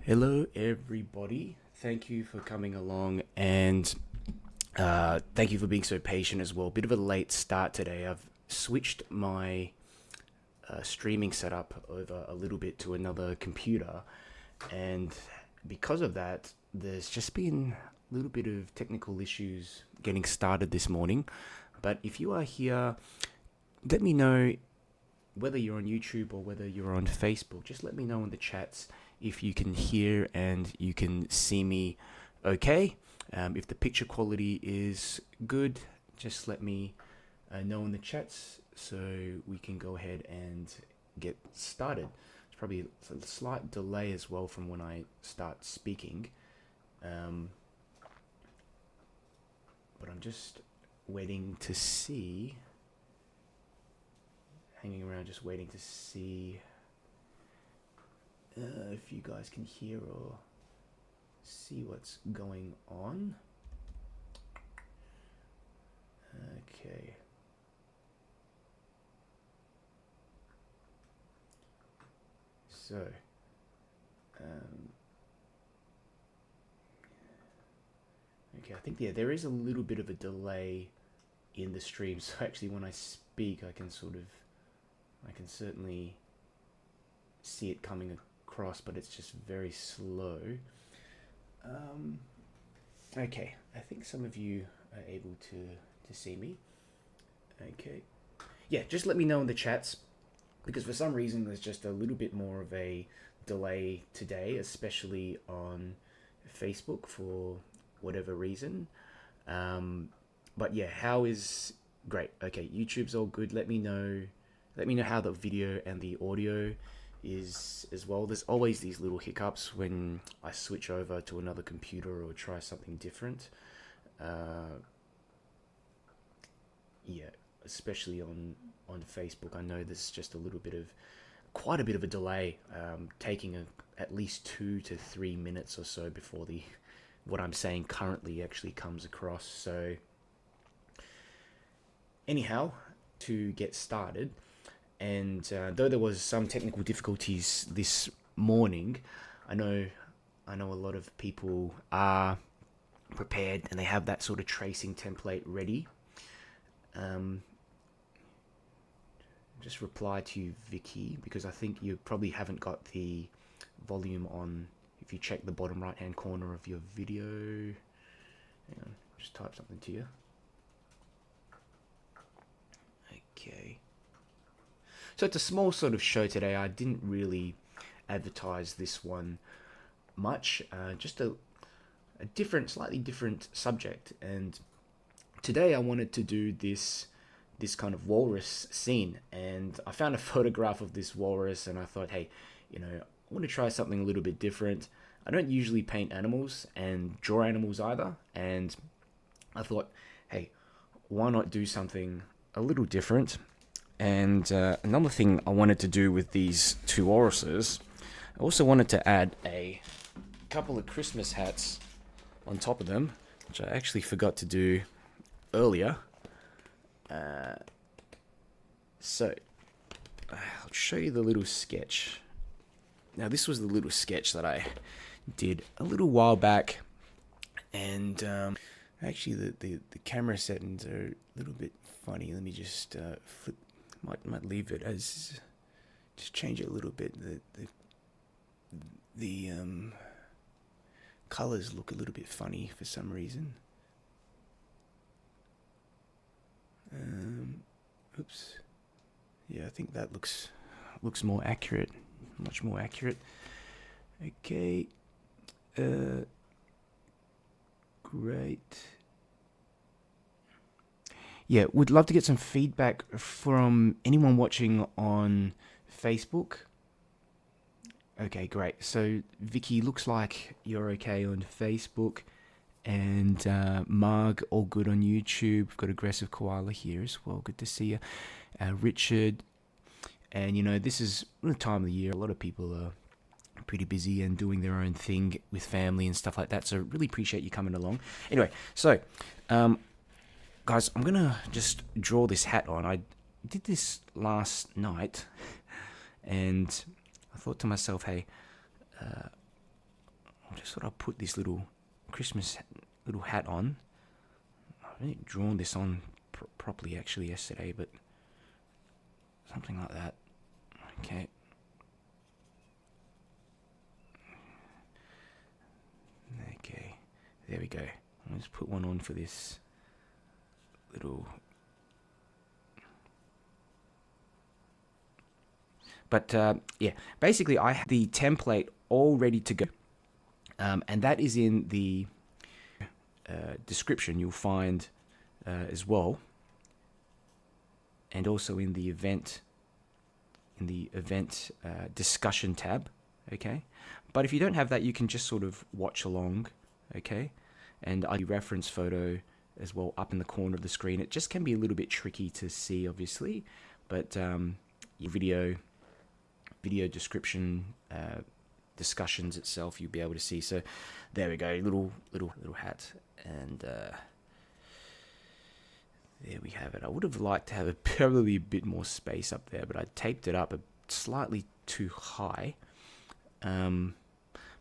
Hello, everybody. Thank you for coming along, and thank you for being so patient as well. Bit of a late start today. I've switched my streaming setup over a little bit to another computer, and because of that, there's just been a little bit of technical issues getting started this morning. But if you are here, let me know whether you're on YouTube or whether you're on Facebook. Just let me know in the chats if you can hear and you can see me okay. If the picture quality is good, just let me know in the chats so we can go ahead and get started. It's probably a slight delay as well from when I start speaking. But I'm just waiting to see, hanging around just waiting to see if you guys can hear or see what's going on. Okay. So, okay, I think, yeah, there is a little bit of a delay in the stream. So actually when I speak, I can certainly see it coming across, but it's just very slow. Okay, I think some of you are able to see me. Okay. Yeah, just let me know in the chats, because for some reason there's just a little bit more of a delay today, especially on Facebook for whatever reason. But yeah, how is great. Okay, YouTube's all good. Let me know how the video and the audio is as well. There's always these little hiccups when I switch over to another computer or try something different. Yeah, especially on Facebook, I know there's just quite a bit of a delay, taking at least 2 to 3 minutes or so before what I'm saying currently actually comes across. So anyhow, to get started, and though there was some technical difficulties this morning, I know a lot of people are prepared and they have that sort of tracing template ready. Just reply to you, Vicky, because I think you probably haven't got the volume on. If you check the bottom right hand corner of your video, hang on, just type something to you. Okay. So it's a small sort of show today. I didn't really advertise this one much. Just a slightly different subject. And today I wanted to do this kind of walrus scene. And I found a photograph of this walrus, and I thought, hey, I want to try something a little bit different. I don't usually paint animals and draw animals either. And I thought, hey, why not do something a little different? And another thing I wanted to do with these two walruses, I also wanted to add a couple of Christmas hats on top of them, which I actually forgot to do earlier. So I'll show you the little sketch. Now, this was the little sketch that I did a little while back, and actually the camera settings are a little bit funny. Let me just flip. Might leave it as, just change it a little bit. The colors look a little bit funny for some reason. Oops. Yeah, I think that looks more accurate, much more accurate. Okay. Great. Yeah, would love to get some feedback from anyone watching on Facebook. Okay, great. So, Vicky, looks like you're okay on Facebook. And Marg, all good on YouTube. We've got Aggressive Koala here as well. Good to see you. Richard. And, this is the time of the year. A lot of people are pretty busy and doing their own thing with family and stuff like that. So, really appreciate you coming along. Anyway, so... guys, I'm going to just draw this hat on. I did this last night, and I thought to myself, hey, I just thought I'd put this little Christmas little hat on. I've only drawn this on properly actually yesterday, but something like that. Okay. Okay, there we go. Let's put one on for this little. But yeah, basically I have the template all ready to go, and that is in the description. You'll find as well, and also in the event discussion tab. Okay, but if you don't have that, you can just sort of watch along. Okay, and I reference photo as well up in the corner of the screen. It just can be a little bit tricky to see, obviously, but your video description discussions itself you'll be able to see. So there we go, little hat, and there we have it. I would have liked to have probably a bit more space up there, but I taped it up slightly too high.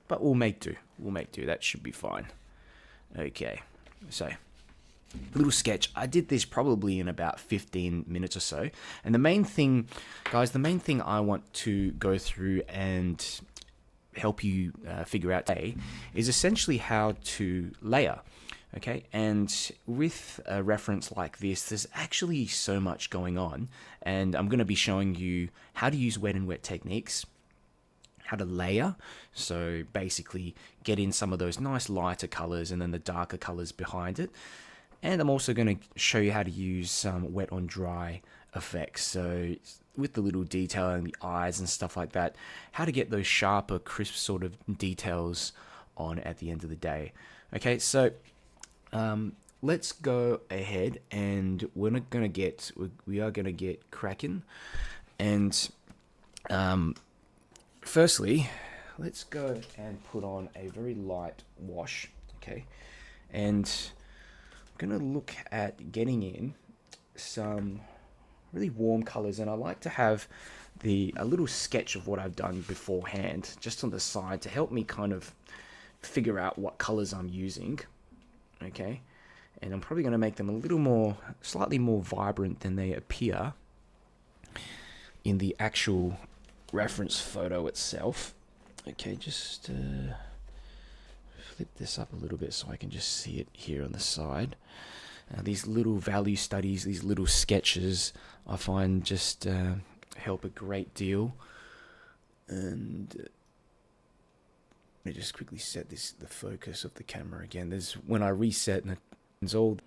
But we'll make do. That should be fine. Okay, so little sketch. I did this probably in about 15 minutes or so. And the main thing, guys, I want to go through and help you figure out today is essentially how to layer. Okay, and with a reference like this, there's actually so much going on, and I'm going to be showing you how to use wet and wet techniques, how to layer, so basically get in some of those nice lighter colors and then the darker colors behind it. And I'm also going to show you how to use some wet on dry effects, so with the little detail in the eyes and stuff like that, how to get those sharper, crisp sort of details on at the end of the day. Okay, so let's go ahead, and we are going to get cracking. And firstly, let's go and put on a very light wash. Okay, and I'm going to look at getting in some really warm colors, and I like to have a little sketch of what I've done beforehand just on the side to help me kind of figure out what colors I'm using. Okay, and I'm probably going to make them slightly more vibrant than they appear in the actual reference photo itself. Okay, just flip this up a little bit so I can just see it here on the side. These little value studies, these little sketches, I find just help a great deal. And let me just quickly set the focus of the camera again. When I reset, and it's all.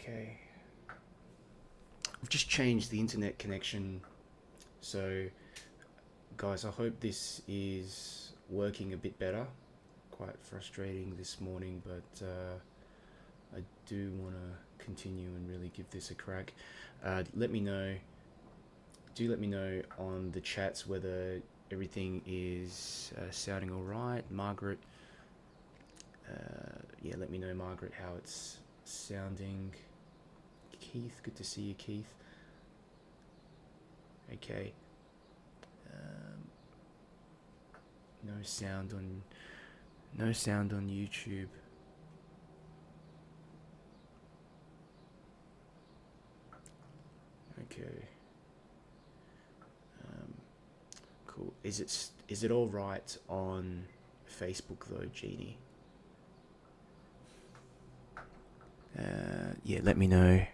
Okay, I've just changed the internet connection, so guys, I hope this is working a bit better. Quite frustrating this morning, but I do want to continue and really give this a crack. Let me know on the chats whether everything is sounding all right. Margaret, yeah, let me know, Margaret, how it's sounding. Keith, good to see you, Keith. Okay. No sound on YouTube. Okay. Cool. Is it all right on Facebook though, Jeannie? Yeah, let me know.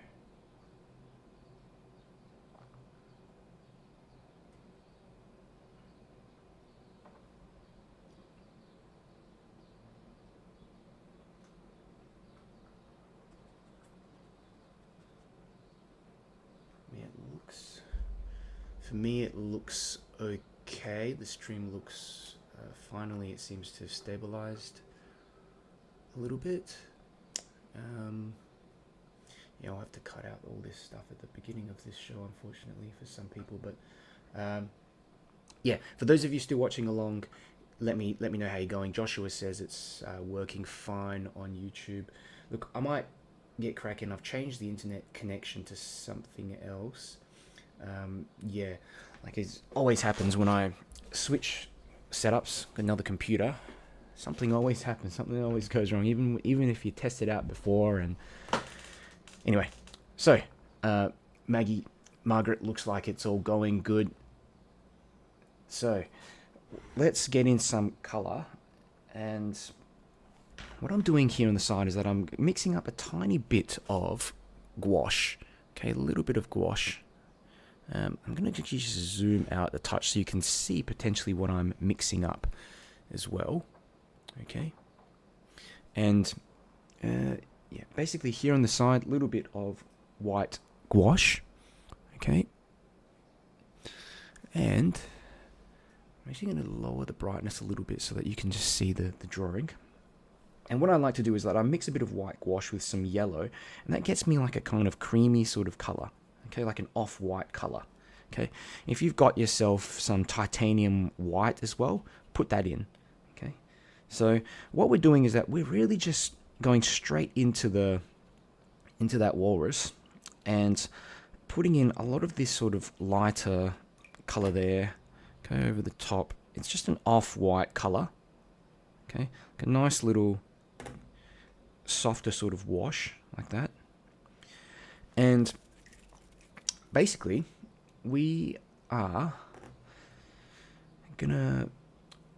For me, it looks okay. The stream looks, finally, it seems to have stabilized a little bit. Yeah, I'll have to cut out all this stuff at the beginning of this show, unfortunately, for some people. But yeah, for those of you still watching along, let me know how you're going. Joshua says it's working fine on YouTube. Look, I might get cracking. I've changed the internet connection to something else. Yeah, like it always happens when I switch setups, another computer, something always happens, something always goes wrong, even if you test it out before. And anyway, so Margaret, looks like it's all going good. So let's get in some color, and what I'm doing here on the side is that I'm mixing up a tiny bit of gouache. Okay, a little bit of gouache. I'm going to just zoom out a touch so you can see potentially what I'm mixing up as well. Okay. And yeah, basically here on the side, a little bit of white gouache. Okay. And I'm actually going to lower the brightness a little bit so that you can just see the drawing. And what I like to do is that I mix a bit of white gouache with some yellow, and that gets me like a kind of creamy sort of color. Okay, like an off-white color. Okay, if you've got yourself some titanium white as well, put that in. Okay, so what we're doing is that we're really just going straight into that walrus and putting in a lot of this sort of lighter color there. Okay, over the top. It's just an off-white color. Okay, like a nice little softer sort of wash like that. And basically, we are gonna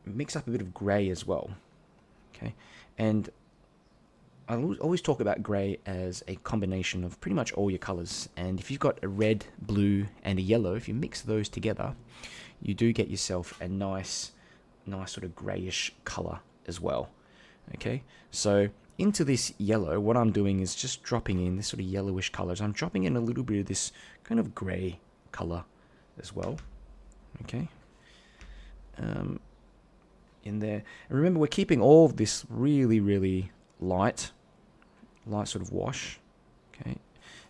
mix up a bit of grey as well. Okay, and I always talk about grey as a combination of pretty much all your colours. And if you've got a red, blue, and a yellow, if you mix those together, you do get yourself a nice sort of greyish colour as well. Okay, so into this yellow, what I'm doing is just dropping in this sort of yellowish colours. I'm dropping in a little bit of this kind of grey colour as well. Okay, in there. And remember, we're keeping all of this really, really light sort of wash. Okay,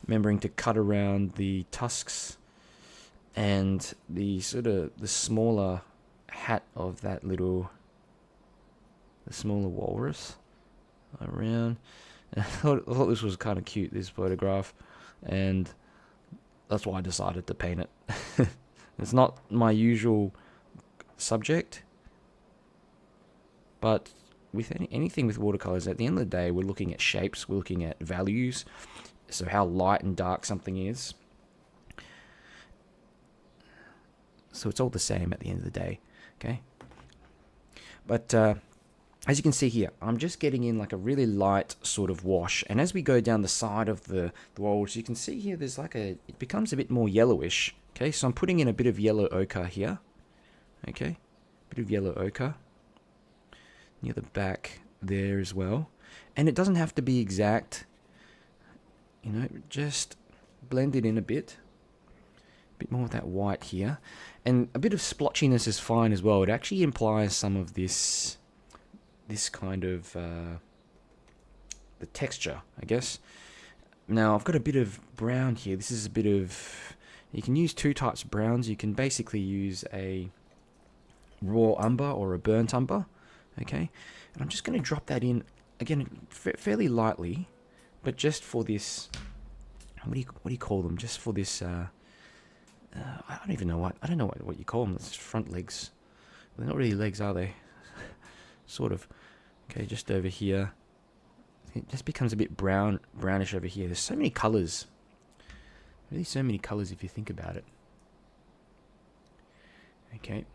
remembering to cut around the tusks and the sort of the smaller hat of that the smaller walrus around. I thought this was kind of cute, this photograph, and that's why I decided to paint it. It's not my usual subject, but with anything with watercolors, at the end of the day, we're looking at shapes, we're looking at values, so how light and dark something is. So it's all the same at the end of the day, okay? But as you can see here, I'm just getting in like a really light sort of wash, and as we go down the side of the walrus, you can see here there's like it becomes a bit more yellowish. Okay, so I'm putting in a bit of yellow ochre here. Okay, bit of yellow ochre near the back there as well, and it doesn't have to be exact. You know, just blend it in a bit more of that white here, and a bit of splotchiness is fine as well. It actually implies some of this kind of the texture, I guess. Now I've got a bit of brown here. This is a bit of, you can use two types of browns. You can basically use a raw umber or a burnt umber. Okay, and I'm just going to drop that in again fairly lightly, but just for this, what do you call them? Just for this, I don't even know what you call them. It's front legs. They're not really legs, are they? Sort of. Okay, just over here. It just becomes a bit brownish over here. There's so many colors. Really, so many colors if you think about it. Okay.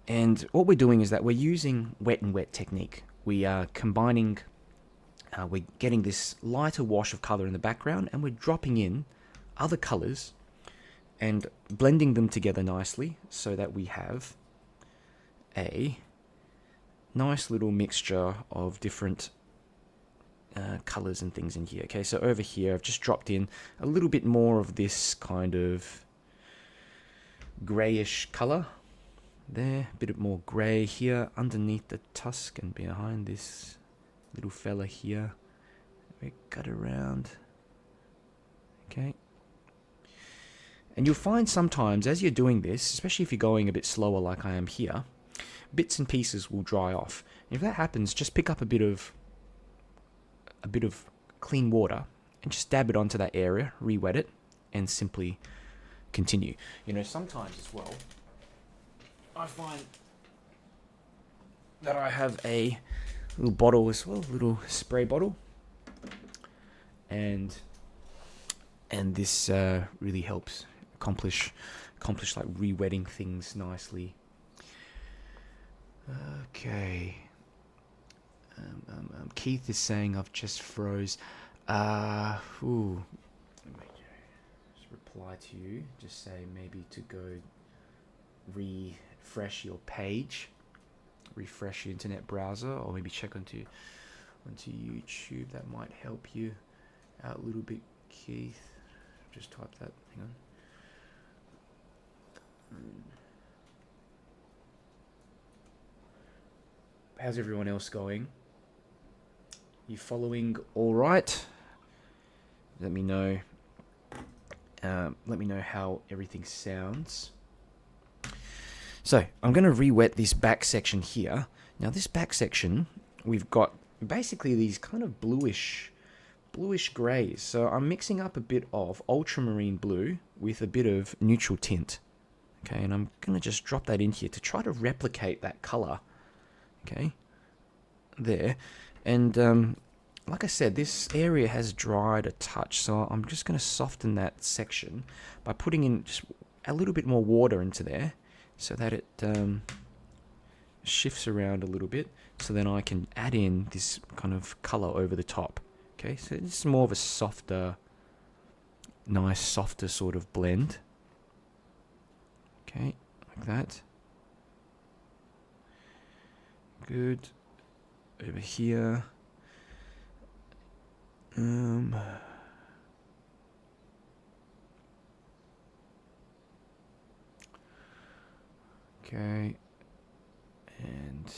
And what we're doing is that we're using wet and wet technique. We are combining, we're getting this lighter wash of color in the background, and we're dropping in other colors and blending them together nicely so that we have a nice little mixture of different colors and things in here. Okay, so over here I've just dropped in a little bit more of this kind of grayish color there, a bit more gray here underneath the tusk and behind this little fella here. We cut around. Okay. And you'll find sometimes as you're doing this, especially if you're going a bit slower like I am here, bits and pieces will dry off. And if that happens, just pick up a bit of clean water and just dab it onto that area, re-wet it, and simply continue. You know, sometimes as well, I find that I have a little bottle as well, little spray bottle, and this really helps accomplish like re-wetting things nicely. Okay. Keith is saying I've just froze. Let me just reply to you. Just say maybe to go refresh your page, refresh your internet browser, or maybe check onto YouTube. That might help you out a little bit, Keith. Just type that. Hang on. How's everyone else going? You following all right? Let me know. Let me know how everything sounds. So I'm going to re-wet this back section here. Now this back section, we've got basically these kind of bluish greys. So I'm mixing up a bit of ultramarine blue with a bit of neutral tint. Okay, and I'm going to just drop that in here to try to replicate that color. Okay, there. And like I said, this area has dried a touch, so I'm just going to soften that section by putting in just a little bit more water into there so that it shifts around a little bit, so then I can add in this kind of color over the top. Okay, so it's more of a softer, nice softer sort of blend. Okay, like that. Good. Over here. Okay. And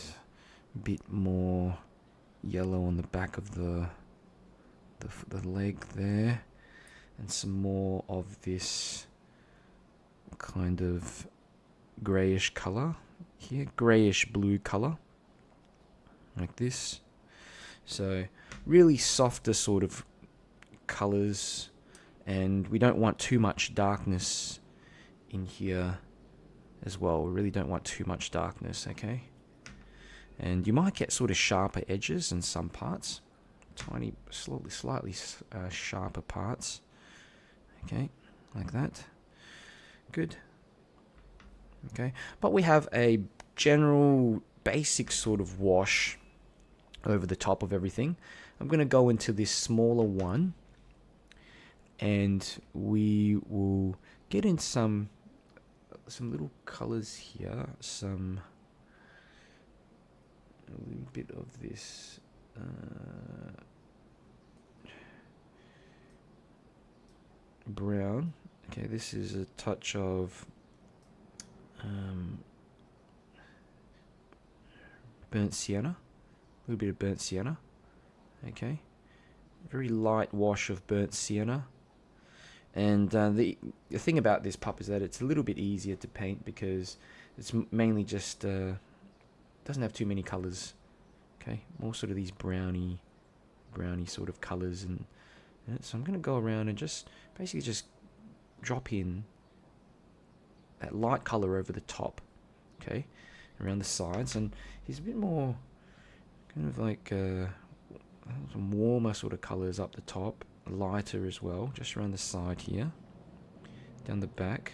a bit more yellow on the back of the leg there, and some more of this kind of grayish color here, grayish blue color, like this. So really softer sort of colors, and we don't want too much darkness in here as well. We really don't want too much darkness, okay? And you might get sort of sharper edges in some parts, tiny, slightly sharper parts. Okay, like that. Good. Okay, but we have a general basic sort of wash over the top of everything. I'm going to go into this smaller one, and we will get in some little colors here, a little bit of this brown. Okay, this is a touch of burnt sienna, a little bit of burnt sienna. Okay, very light wash of burnt sienna. And the thing about this pup is that it's a little bit easier to paint because it's mainly just doesn't have too many colors. Okay, more sort of these browny sort of colors, and so I'm going to go around and just basically just drop in that light color over the top, okay, around the sides, and he's a bit more kind of like some warmer sort of colors up the top, lighter as well, just around the side here, down the back.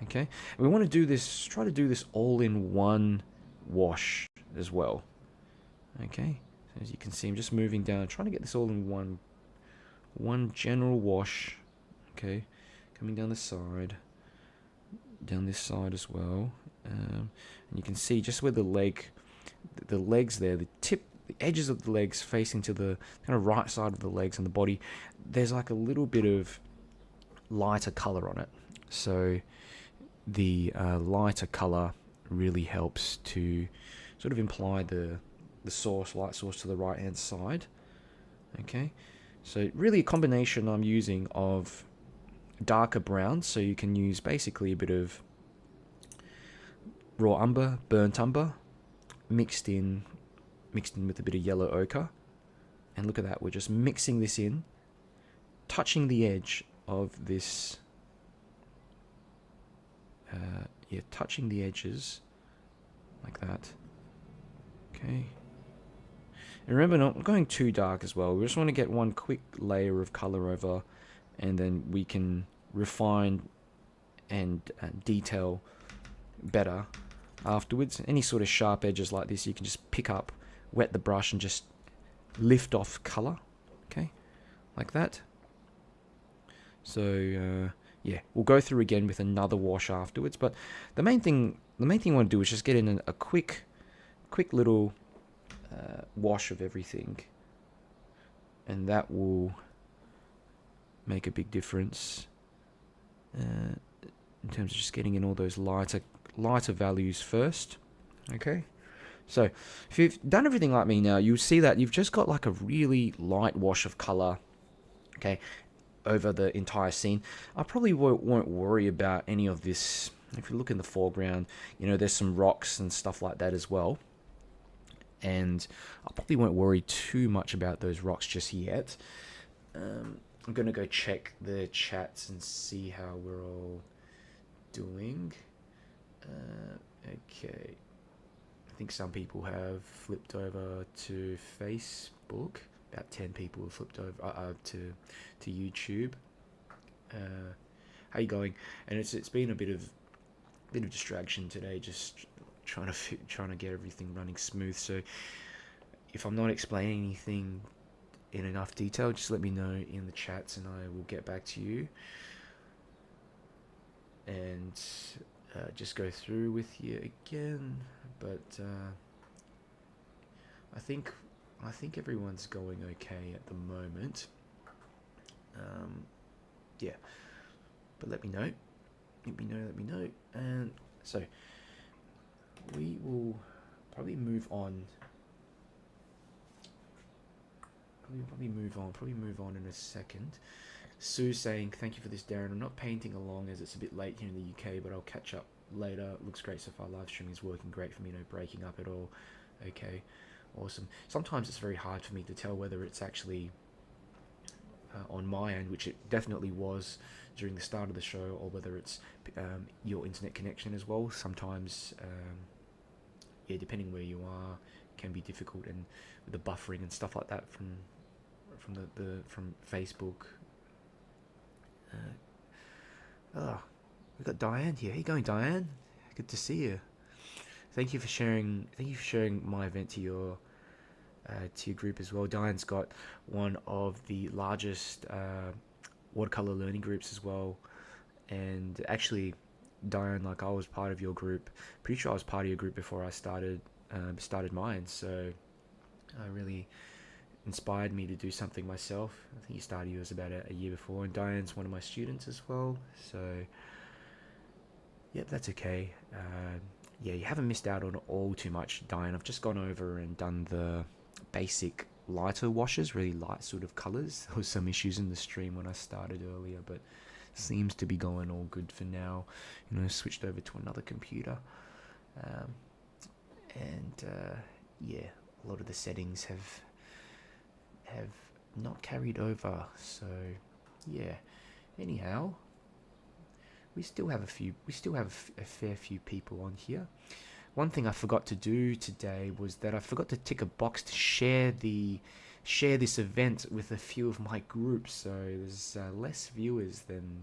Okay, and we want to do this, try to do this all in one wash as well. Okay, so as you can see, I'm just moving down, trying to get this all in one general wash. Okay, coming down the side, down this side as well, and you can see just where the legs there, the edges of the legs facing to the kind of right side of the legs and the body, there's like a little bit of lighter color on it. So the lighter color really helps to sort of imply the light source to the right hand side. Okay, so really a combination I'm using of darker browns, so you can use basically a bit of raw umber, burnt umber, mixed in with a bit of yellow ochre. And look at that, we're just mixing this in, touching the edge of this, touching the edges like that. Okay, and remember, not going too dark as well. We just want to get one quick layer of color over, and then we can refine and detail better afterwards. Any sort of sharp edges like this, you can just pick up, wet the brush, and just lift off color. Okay, like that. So yeah, we'll go through again with another wash afterwards. But the main thing I want to do is just get in a quick little wash of everything, and that will make a big difference in terms of just getting in all those lighter values first. Okay, so if you've done everything like me now, you'll see that you've just got like a really light wash of color, okay, over the entire scene. I probably won't worry about any of this. If you look in the foreground, there's some rocks and stuff like that as well, and I probably won't worry too much about those rocks just yet. I'm gonna go check the chats and see how we're all doing. Okay, I think some people have flipped over to Facebook. About 10 people have flipped over to YouTube. How you going? And it's been a bit of distraction today, just trying to get everything running smooth. So if I'm not explaining anything in enough detail, just let me know in the chats, and I will get back to you and just go through with you again. But I think everyone's going okay at the moment. Yeah, but let me know. And so we will probably move on. Probably move on in a second. Sue's saying, thank you for this, Darren. I'm not painting along as it's a bit late here in the UK, but I'll catch up later. It looks great so far. Live streaming is working great for me, no breaking up at all. Okay, awesome. Sometimes it's very hard for me to tell whether it's actually on my end, which it definitely was during the start of the show, or whether it's your internet connection as well. Sometimes, yeah, depending where you are, can be difficult, and with the buffering and stuff like that from Facebook. We've got Diane here. How you going, Diane? Good to see you. Thank you for sharing my event to your group as well. Diane's got one of the largest watercolor learning groups as well, and actually, Diane, like, I was part of your group. Pretty sure I was part of your group before I started mine. So, really inspired me to do something myself. I think you started yours about a year before, and Diane's one of my students as well. So, yep, that's okay. Yeah, you haven't missed out on all too much, Diane. I've just gone over and done the basic lighter washes, really light sort of colors. There was some issues in the stream when I started earlier, but seems to be going all good for now. Switched over to another computer, and yeah, a lot of the settings have not carried over. So yeah. Anyhow, we still have a fair few people on here. One thing I forgot to do today was that I forgot to tick a box to share this event with a few of my groups. So there's less viewers than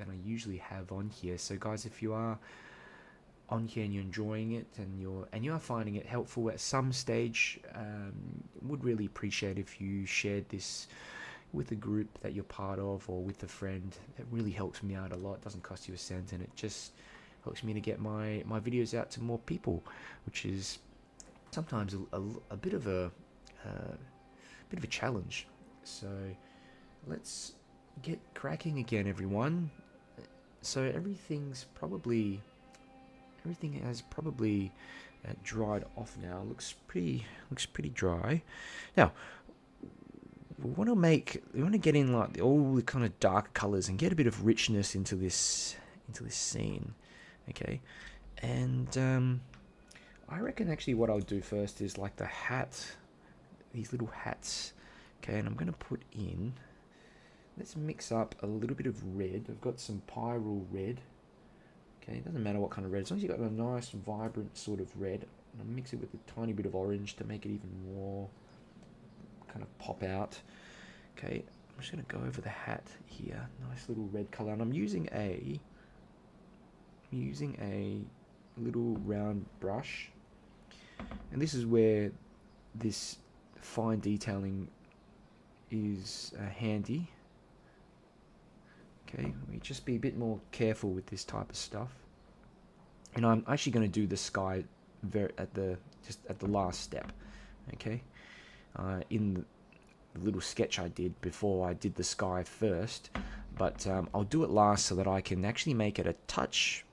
I usually have on here. So guys, if you are on here and you're enjoying it and you are finding it helpful at some stage, would really appreciate if you shared this with a group that you're part of or with a friend. It really helps me out a lot. It doesn't cost you a cent, and it just helps me to get my videos out to more people, which is sometimes a bit of a challenge. So let's get cracking again, everyone. So everything has probably dried off now. Looks pretty dry. Now we want to get in like all the kind of dark colors and get a bit of richness into this scene. Okay, and I reckon actually what I'll do first is like the hat, these little hats. Okay, and I'm going to put in, let's mix up a little bit of red. I've got some pyrrole red. Okay, it doesn't matter what kind of red, as long as you've got a nice vibrant sort of red. And I'll mix it with a tiny bit of orange to make it even more kind of pop out. Okay, I'm just going to go over the hat here. Nice little red color, and I'm using a little round brush, and this is where this fine detailing is handy. Okay, we just be a bit more careful with this type of stuff. And I'm actually going to do the sky at the last step. Okay, in the little sketch I did before, I did the sky first, but I'll do it last so that I can actually make it a touch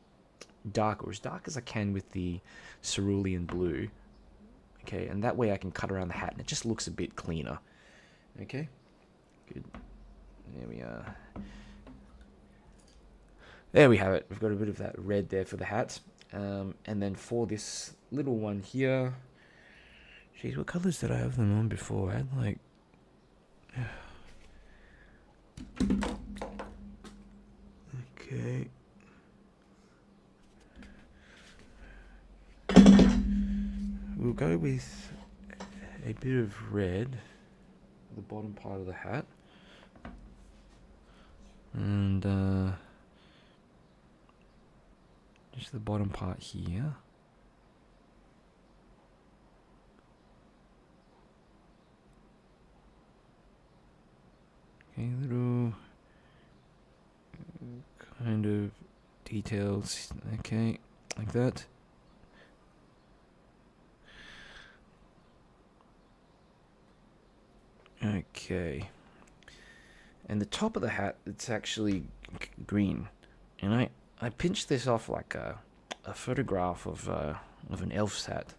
darker, as dark as I can with the cerulean blue. Okay, and that way I can cut around the hat and it just looks a bit cleaner. Okay, good. There we are. There we have it. We've got a bit of that red there for the hat. And then for this little one here, jeez, what colors did I have them on before? I had like, okay. We'll go with a bit of red, the bottom part of the hat, and just the bottom part here. Okay, little kind of details, okay, like that. Okay, and the top of the hat, it's actually green, and I pinched this off like a photograph of an elf's hat.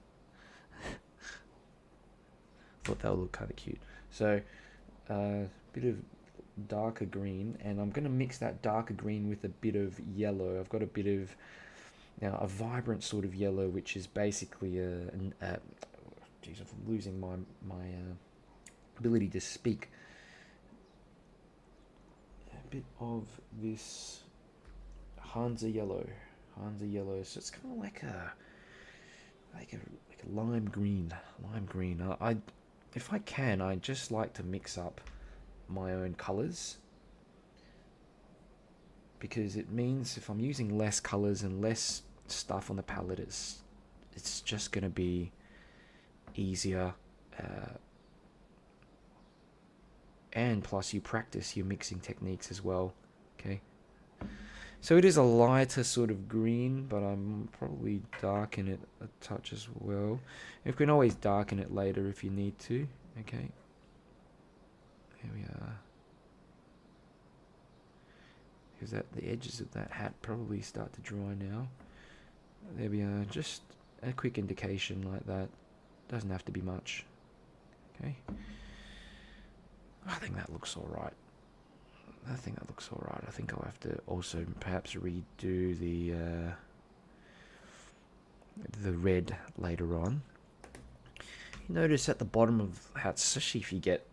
Thought that would look kind of cute. So bit of darker green, and I'm going to mix that darker green with a bit of yellow. I've got a bit of a vibrant sort of yellow, which is basically geez, I'm losing my ability to speak. A bit of this Hansa yellow, so it's kind of like a lime green. If I can, I just like to mix up my own colors, because it means if I'm using less colors and less stuff on the palette, it's just going to be easier, and plus you practice your mixing techniques as well. Okay, so it is a lighter sort of green, but I'm probably darken it a touch as well. You can always darken it later if you need to. Okay, here we are. Because the edges of that hat probably start to dry now. There we are, just a quick indication like that. Doesn't have to be much. Okay, I think that looks alright. I think I'll have to also perhaps redo the red later on. you notice at the bottom of hats, especially if you get,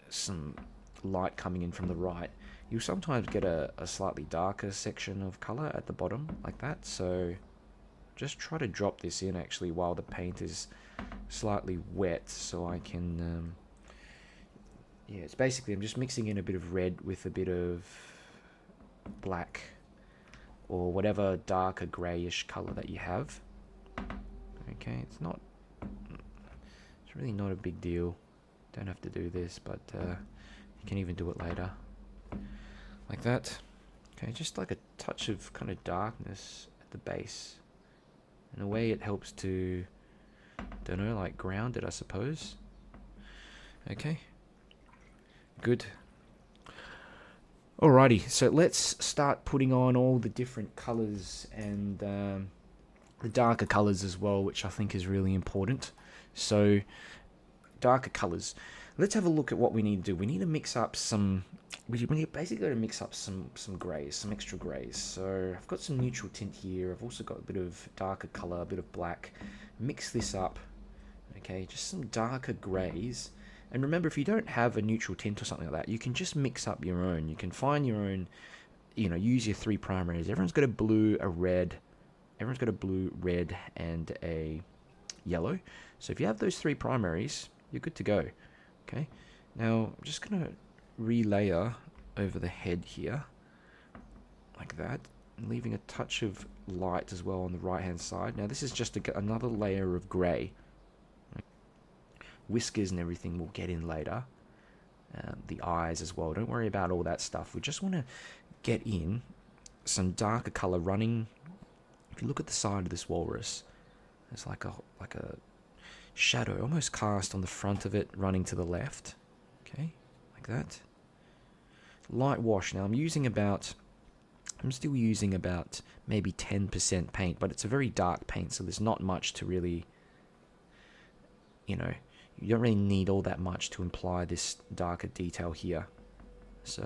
some light coming in from the right, you'll sometimes get a slightly darker section of color at the bottom like that. So just try to drop this in actually while the paint is slightly wet, so I can it's basically, I'm just mixing in a bit of red with a bit of black or whatever darker grayish color that you have. Okay, it's really not a big deal. Don't have to do this, but you can even do it later like that. Okay, just like a touch of kind of darkness at the base. In a way it helps to, don't know, like ground it, I suppose. Okay, good. Alrighty, so let's start putting on all the different colors and the darker colors as well, which I think is really important. So darker colors. Let's have a look at what we need to do. We need to mix up some. We basically got to mix up some grays, some extra grays. So I've got some neutral tint here. I've also got a bit of darker color, a bit of black. Mix this up. Okay, just some darker grays. And remember, if you don't have a neutral tint or something like that, you can just mix up your own. You can find your own. Use your 3 primaries. Everyone's got a blue, a red. Everyone's got a blue, red, and a yellow. So if you have those 3 primaries, you're good to go. Okay, now I'm just gonna relayer over the head here like that, and leaving a touch of light as well on the right hand side. Now this is just another layer of grey. Whiskers and everything will get in later. The eyes as well, don't worry about all that stuff. We just want to get in some darker color running. If you look at the side of this walrus, there's like a shadow almost cast on the front of it running to the left. Okay, like that. Light wash. Now I'm still using about maybe 10% paint, but it's a very dark paint, so there's not much to really, you don't really need all that much to imply this darker detail here. So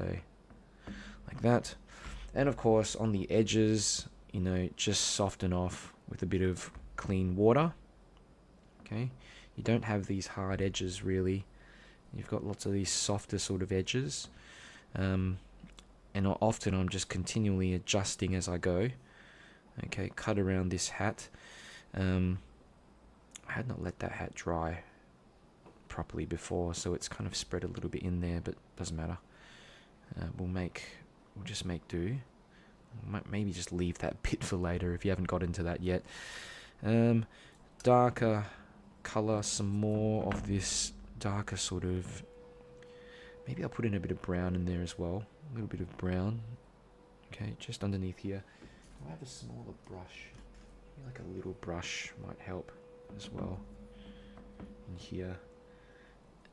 like that. And of course on the edges, just soften off with a bit of clean water. Okay, you don't have these hard edges really. You've got lots of these softer sort of edges, and often I'm just continually adjusting as I go. Okay, cut around this hat. I had not let that hat dry properly before, so it's kind of spread a little bit in there, but doesn't matter. We'll just make do. Maybe just leave that bit for later if you haven't got into that yet. Darker color, some more of this darker sort of, maybe I'll put in a bit of brown in there as well, a little bit of brown. Okay, just underneath here. I have a smaller brush, maybe like a little brush might help as well in here.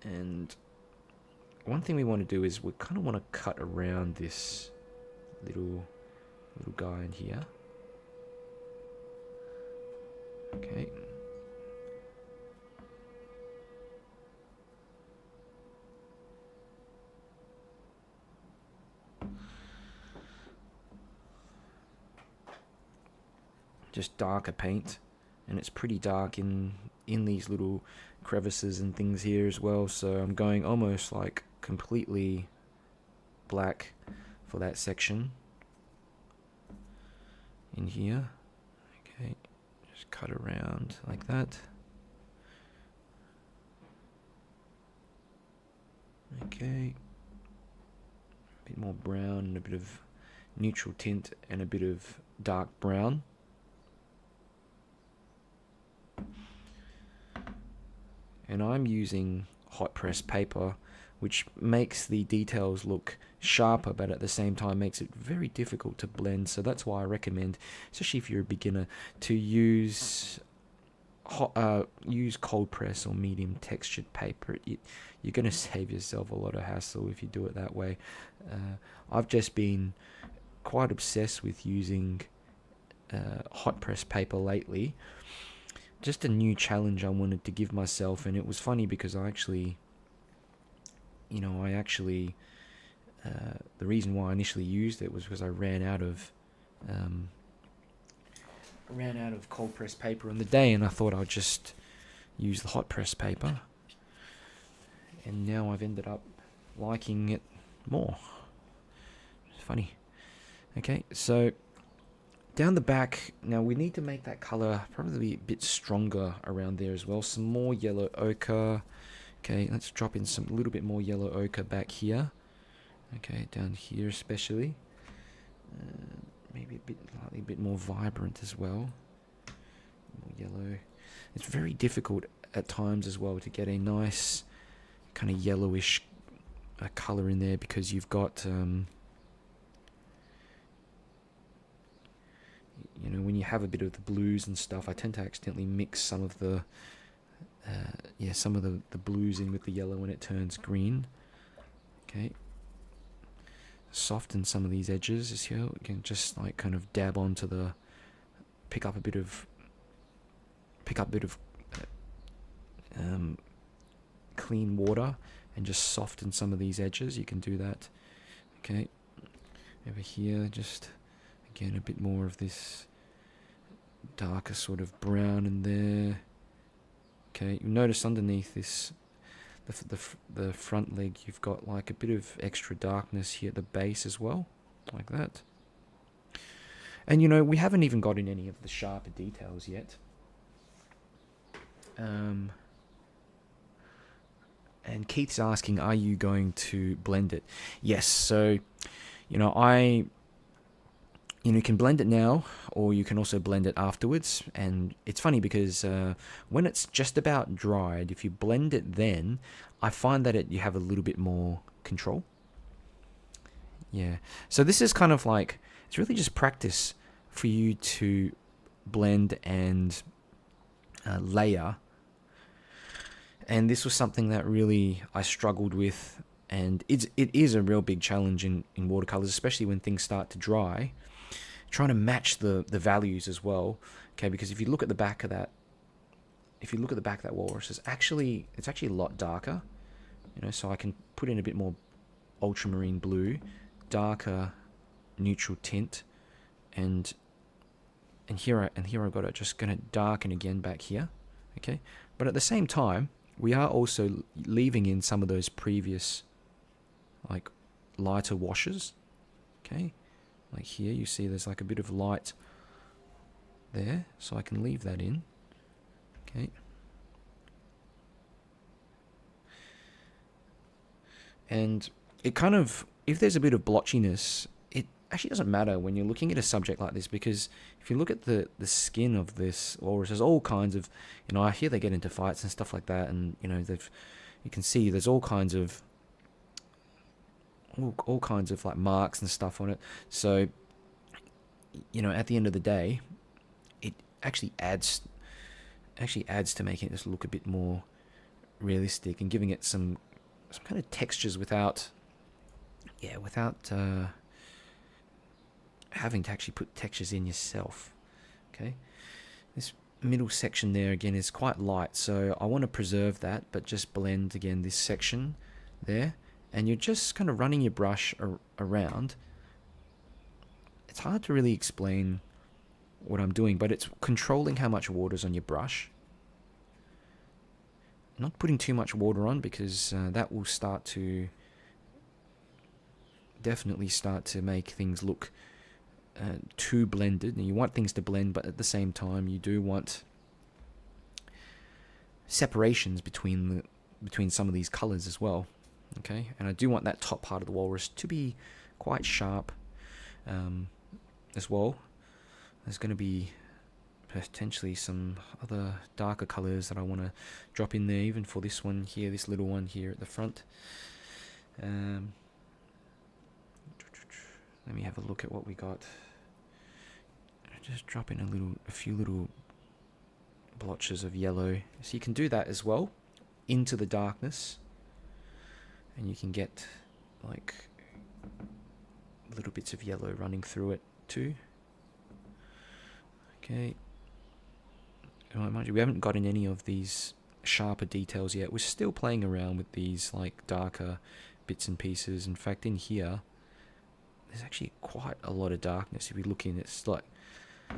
And one thing we want to do is we kind of want to cut around this little guy in here. Okay. Just darker paint, and it's pretty dark in these little crevices and things here as well, so I'm going almost like completely black for that section in here. Okay, just cut around like that. Okay, a bit more brown and a bit of neutral tint and a bit of dark brown. And I'm using hot press paper, which makes the details look sharper, but at the same time makes it very difficult to blend. So that's why I recommend, especially if you're a beginner, to use cold press or medium textured paper. You're going to save yourself a lot of hassle if you do it that way. I've just been quite obsessed with using hot press paper lately. Just a new challenge I wanted to give myself, and it was funny because I actually, the reason why I initially used it was because I ran out of cold press paper on the day, and I thought I'd just use the hot press paper, and now I've ended up liking it more. It's funny. Okay, so down the back, now we need to make that color probably a bit stronger around there as well. Some more yellow ochre. Okay, let's drop in some little bit more yellow ochre back here. Okay, down here especially. Maybe slightly a bit more vibrant as well. More yellow. It's very difficult at times as well to get a nice kind of yellowish color in there, because you've got you know, when you have a bit of the blues and stuff, I tend to accidentally mix some of the some of the blues in with the yellow when it turns green. Okay, soften some of these edges as here. You can just like kind of dab onto the, pick up a bit of clean water and just soften some of these edges. You can do that. Okay, over here, just again a bit more of this darker sort of brown in there. Okay, you notice underneath this, the front leg, you've got like a bit of extra darkness here at the base as well, like that. And you know, we haven't even got in any of the sharper details yet. And Keith's asking, are you going to blend it? Yes, so you know, you can blend it now, or you can also blend it afterwards. And it's funny because when it's just about dried, if you blend it then, I find that you have a little bit more control. Yeah, so this is kind of like, it's really just practice for you to blend and layer. And this was something that really I struggled with, and it is a real big challenge in watercolors, especially when things start to dry. Trying to match the values as well, okay? Because if you look at the back of that, walrus, it's actually a lot darker, you know. So I can put in a bit more ultramarine blue, darker neutral tint, and here I've got it just gonna darken again back here, okay. But at the same time, we are also leaving in some of those previous like lighter washes, okay. Like here, you see there's like a bit of light there, so I can leave that in. Okay. And it kind of, if there's a bit of blotchiness, it actually doesn't matter when you're looking at a subject like this, because if you look at the skin of this walrus, there's all kinds of, you know, I hear they get into fights and stuff like that, and you know, you can see there's all kinds of like marks and stuff on it. So, you know, at the end of the day, it actually adds to making it just look a bit more realistic and giving it some kind of textures without having to actually put textures in yourself. Okay, this middle section there again is quite light, so I want to preserve that, but just blend again this section there. And you're just kind of running your brush around. It's hard to really explain what I'm doing, but it's controlling how much water's on your brush. Not putting too much water on, because that will definitely start to make things look too blended. And you want things to blend, but at the same time you do want separations between some of these colors as well. Okay, and I do want that top part of the walrus to be quite sharp as well. There's going to be potentially some other darker colors that I want to drop in there, even for this one here, this little one here at the front. Let me have a look at what we got. Just drop in a few little blotches of yellow, so you can do that as well into the darkness. And you can get like little bits of yellow running through it too. Okay. Mind you, we haven't gotten any of these sharper details yet. We're still playing around with these like darker bits and pieces. In fact, in here, there's actually quite a lot of darkness. If you look in, it's like a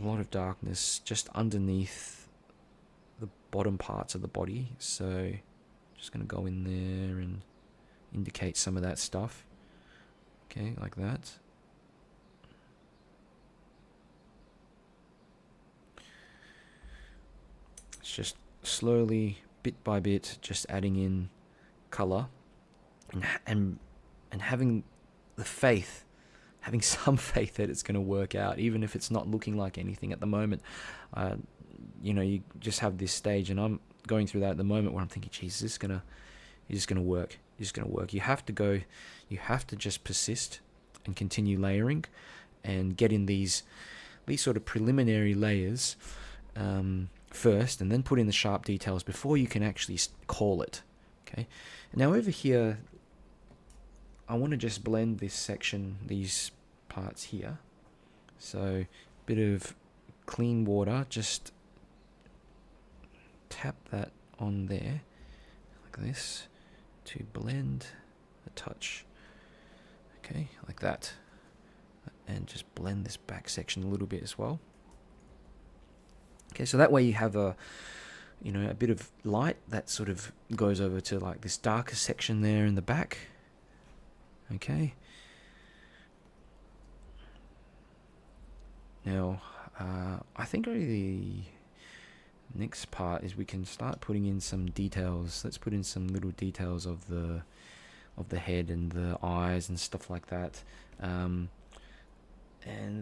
lot of darkness just underneath bottom parts of the body. So just going to go in there and indicate some of that stuff. Okay, like that. It's just slowly, bit by bit, just adding in color and having the faith, having some faith that it's going to work out, even if it's not looking like anything at the moment. You just have this stage, and I'm going through that at the moment where I'm thinking, geez, is this gonna work? Is gonna work? You have to just persist and continue layering, and get in these sort of preliminary layers first, and then put in the sharp details before you can actually call it. Okay. Now over here, I want to just blend this section, these parts here. So, bit of clean water, just tap that on there, like this, to blend the touch. Okay, like that. And just blend this back section a little bit as well. Okay, so that way you have a bit of light that sort of goes over to like this darker section there in the back. Okay. Now, I think really the next part is we can start putting in some details. Let's put in some little details of the head and the eyes and stuff like that. And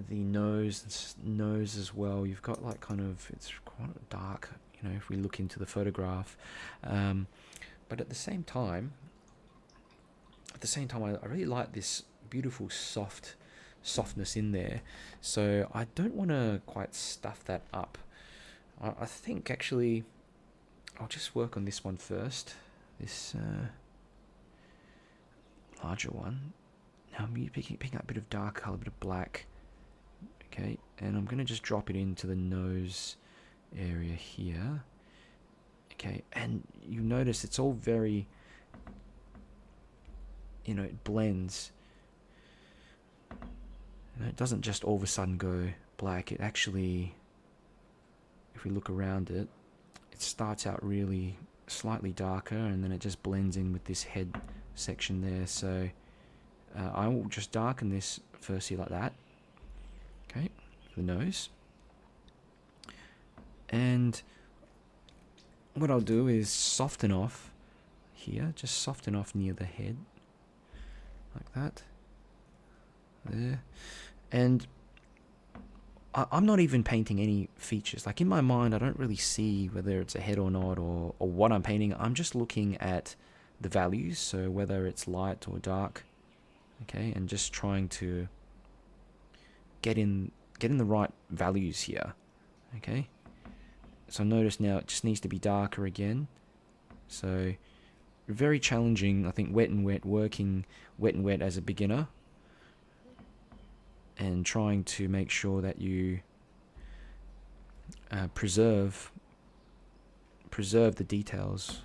the nose as well. You've got like it's quite dark, if we look into the photograph. But at the same time, I really like this beautiful softness in there. So I don't want to quite stuff that up. I think actually I'll just work on this one first. This larger one. Now I'm picking up a bit of dark color, a bit of black. Okay, and I'm going to just drop it into the nose area here. Okay, and you notice it's all very, it blends. It doesn't just all of a sudden go black. It actually, if we look around it, it starts out really slightly darker, and then it just blends in with this head section there. So I will just darken this firstly like that. Okay, the nose. And what I'll do is soften off here, just soften off near the head, like that. There. And I'm not even painting any features. Like in my mind, I don't really see whether it's a head or not, or what I'm painting. I'm just looking at the values, so whether it's light or dark. Okay, and just trying to get in the right values here. Okay, so notice now it just needs to be darker again. So very challenging, I think, working wet and wet as a beginner, and trying to make sure that you preserve the details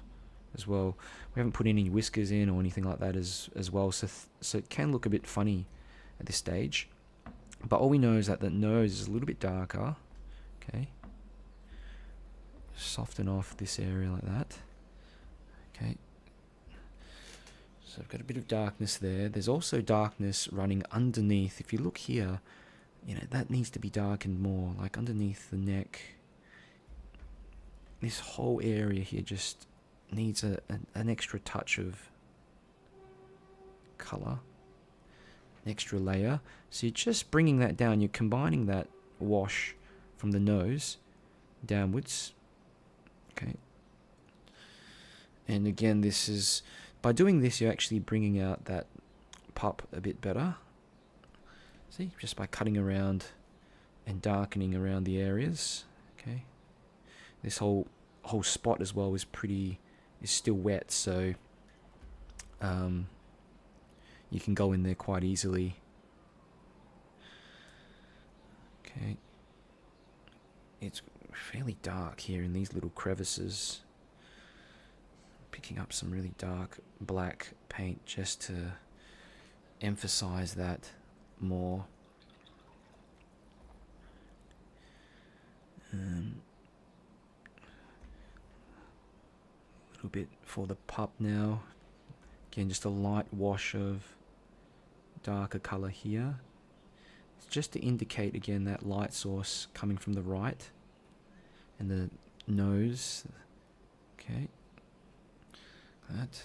as well. We haven't put any whiskers in or anything like that as well, so it can look a bit funny at this stage. But all we know is that the nose is a little bit darker. Okay, soften off this area like that. Okay, so I've got a bit of darkness there. There's also darkness running underneath. If you look here, that needs to be darkened more, like underneath the neck. This whole area here just needs an extra touch of color, an extra layer. So you're just bringing that down. You're combining that wash from the nose downwards. Okay. And again, this is, by doing this, you're actually bringing out that pup a bit better. See, just by cutting around and darkening around the areas. Okay. This whole spot as well is still wet, so you can go in there quite easily. Okay. It's fairly dark here in these little crevices. Picking up some really dark black paint just to emphasize that more. little bit for the pup now. Again, just a light wash of darker color here. It's just to indicate again that light source coming from the right. And the nose. Okay. That.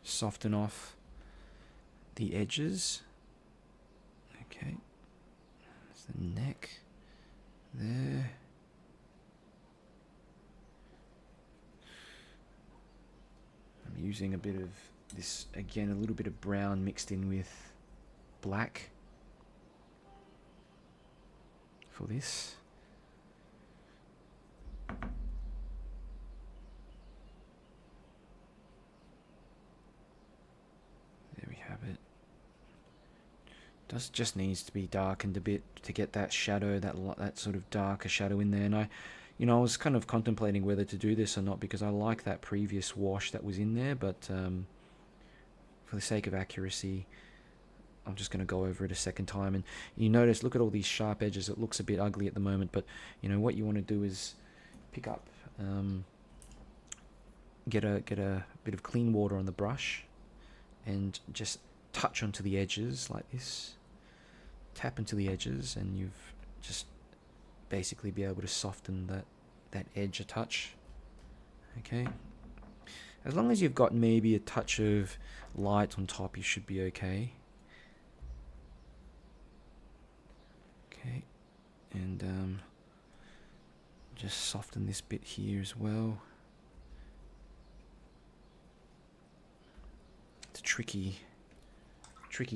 Soften off the edges. Okay. That's the neck. There. I'm using a bit of this, again, a little bit of brown mixed in with black for this. There we have it. Just needs to be darkened a bit to get that shadow, that sort of darker shadow in there. And I was kind of contemplating whether to do this or not, because I like that previous wash that was in there, but for the sake of accuracy, I'm just going to go over it a second time. And you notice, look at all these sharp edges. It looks a bit ugly at the moment, but what you want to do is pick up, get a bit of clean water on the brush, and just touch onto the edges like this. Tap into the edges, and you've just basically be able to soften that edge a touch. Okay. As long as you've got maybe a touch of light on top, you should be okay. Okay. And just soften this bit here as well. It's a tricky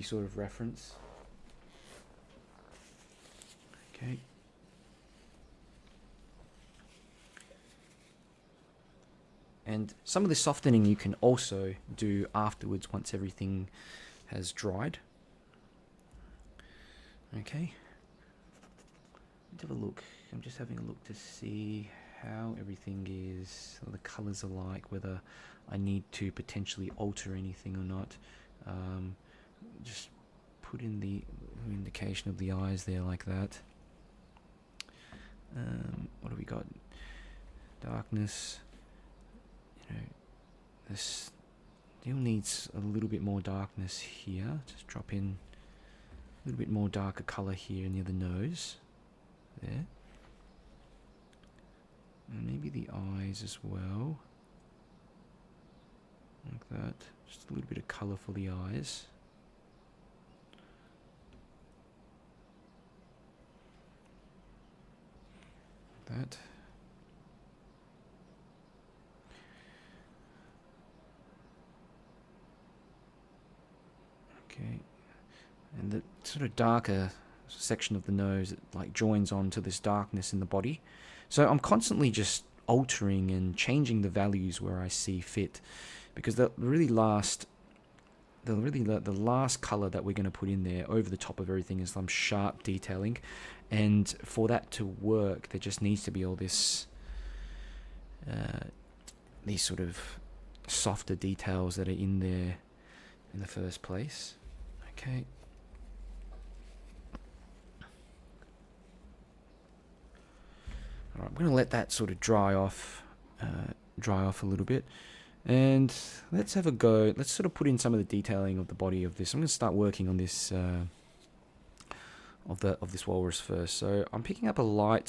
sort of reference. Okay. And some of the softening you can also do afterwards once everything has dried. Okay. Let's have a look. I'm just having a look to see how everything is, what the colours are like, whether I need to potentially alter anything or not. Just put in the indication of the eyes there like that. What do we got? Darkness. This still needs a little bit more darkness here. Just drop in a little bit more darker color here near the nose. There. And maybe the eyes as well. Like that. Just a little bit of color for the eyes. Like that. Okay. And the sort of darker section of the nose, it like joins on to this darkness in the body. So I'm constantly just altering and changing the values where I see fit, because the last color that we're going to put in there over the top of everything is some sharp detailing, and for that to work there just needs to be all this these sort of softer details that are in there in the first place. Okay. Alright, I'm going to let that sort of dry off a little bit, and let's have a go. Let's sort of put in some of the detailing of the body of this. I'm going to start working on this of this walrus first. So I'm picking up a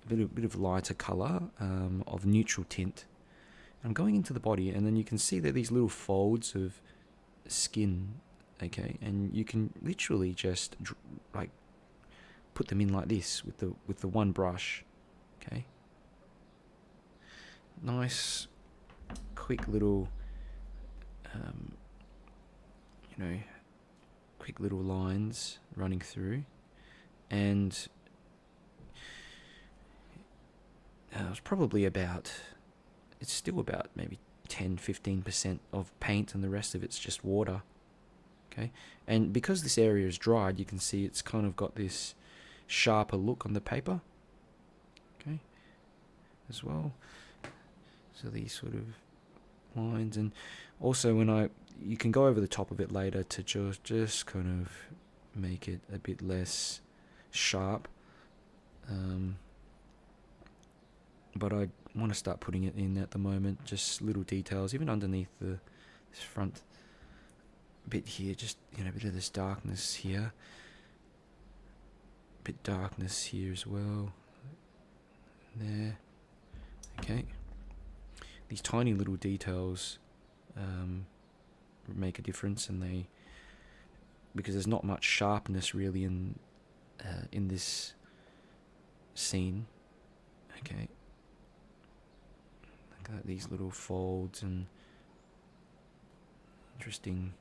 bit of lighter color of neutral tint. I'm going into the body, and then you can see that these little folds of skin. Okay, and you can literally just like put them in like this with the one brush. Okay. Nice, quick little, quick little lines running through, and it's still about maybe 10-15% of paint, and the rest of it's just water. Okay, and because this area is dried, you can see it's kind of got this sharper look on the paper. Okay, as well. So these sort of lines, and also you can go over the top of it later to just kind of make it a bit less sharp. But I want to start putting it in at the moment, just little details, even underneath this front bit here, just, you know, a bit of this darkness here, bit darkness here as well, there. Okay, these tiny little details make a difference, and they, because there's not much sharpness really in this scene. Okay, look at these little folds and interesting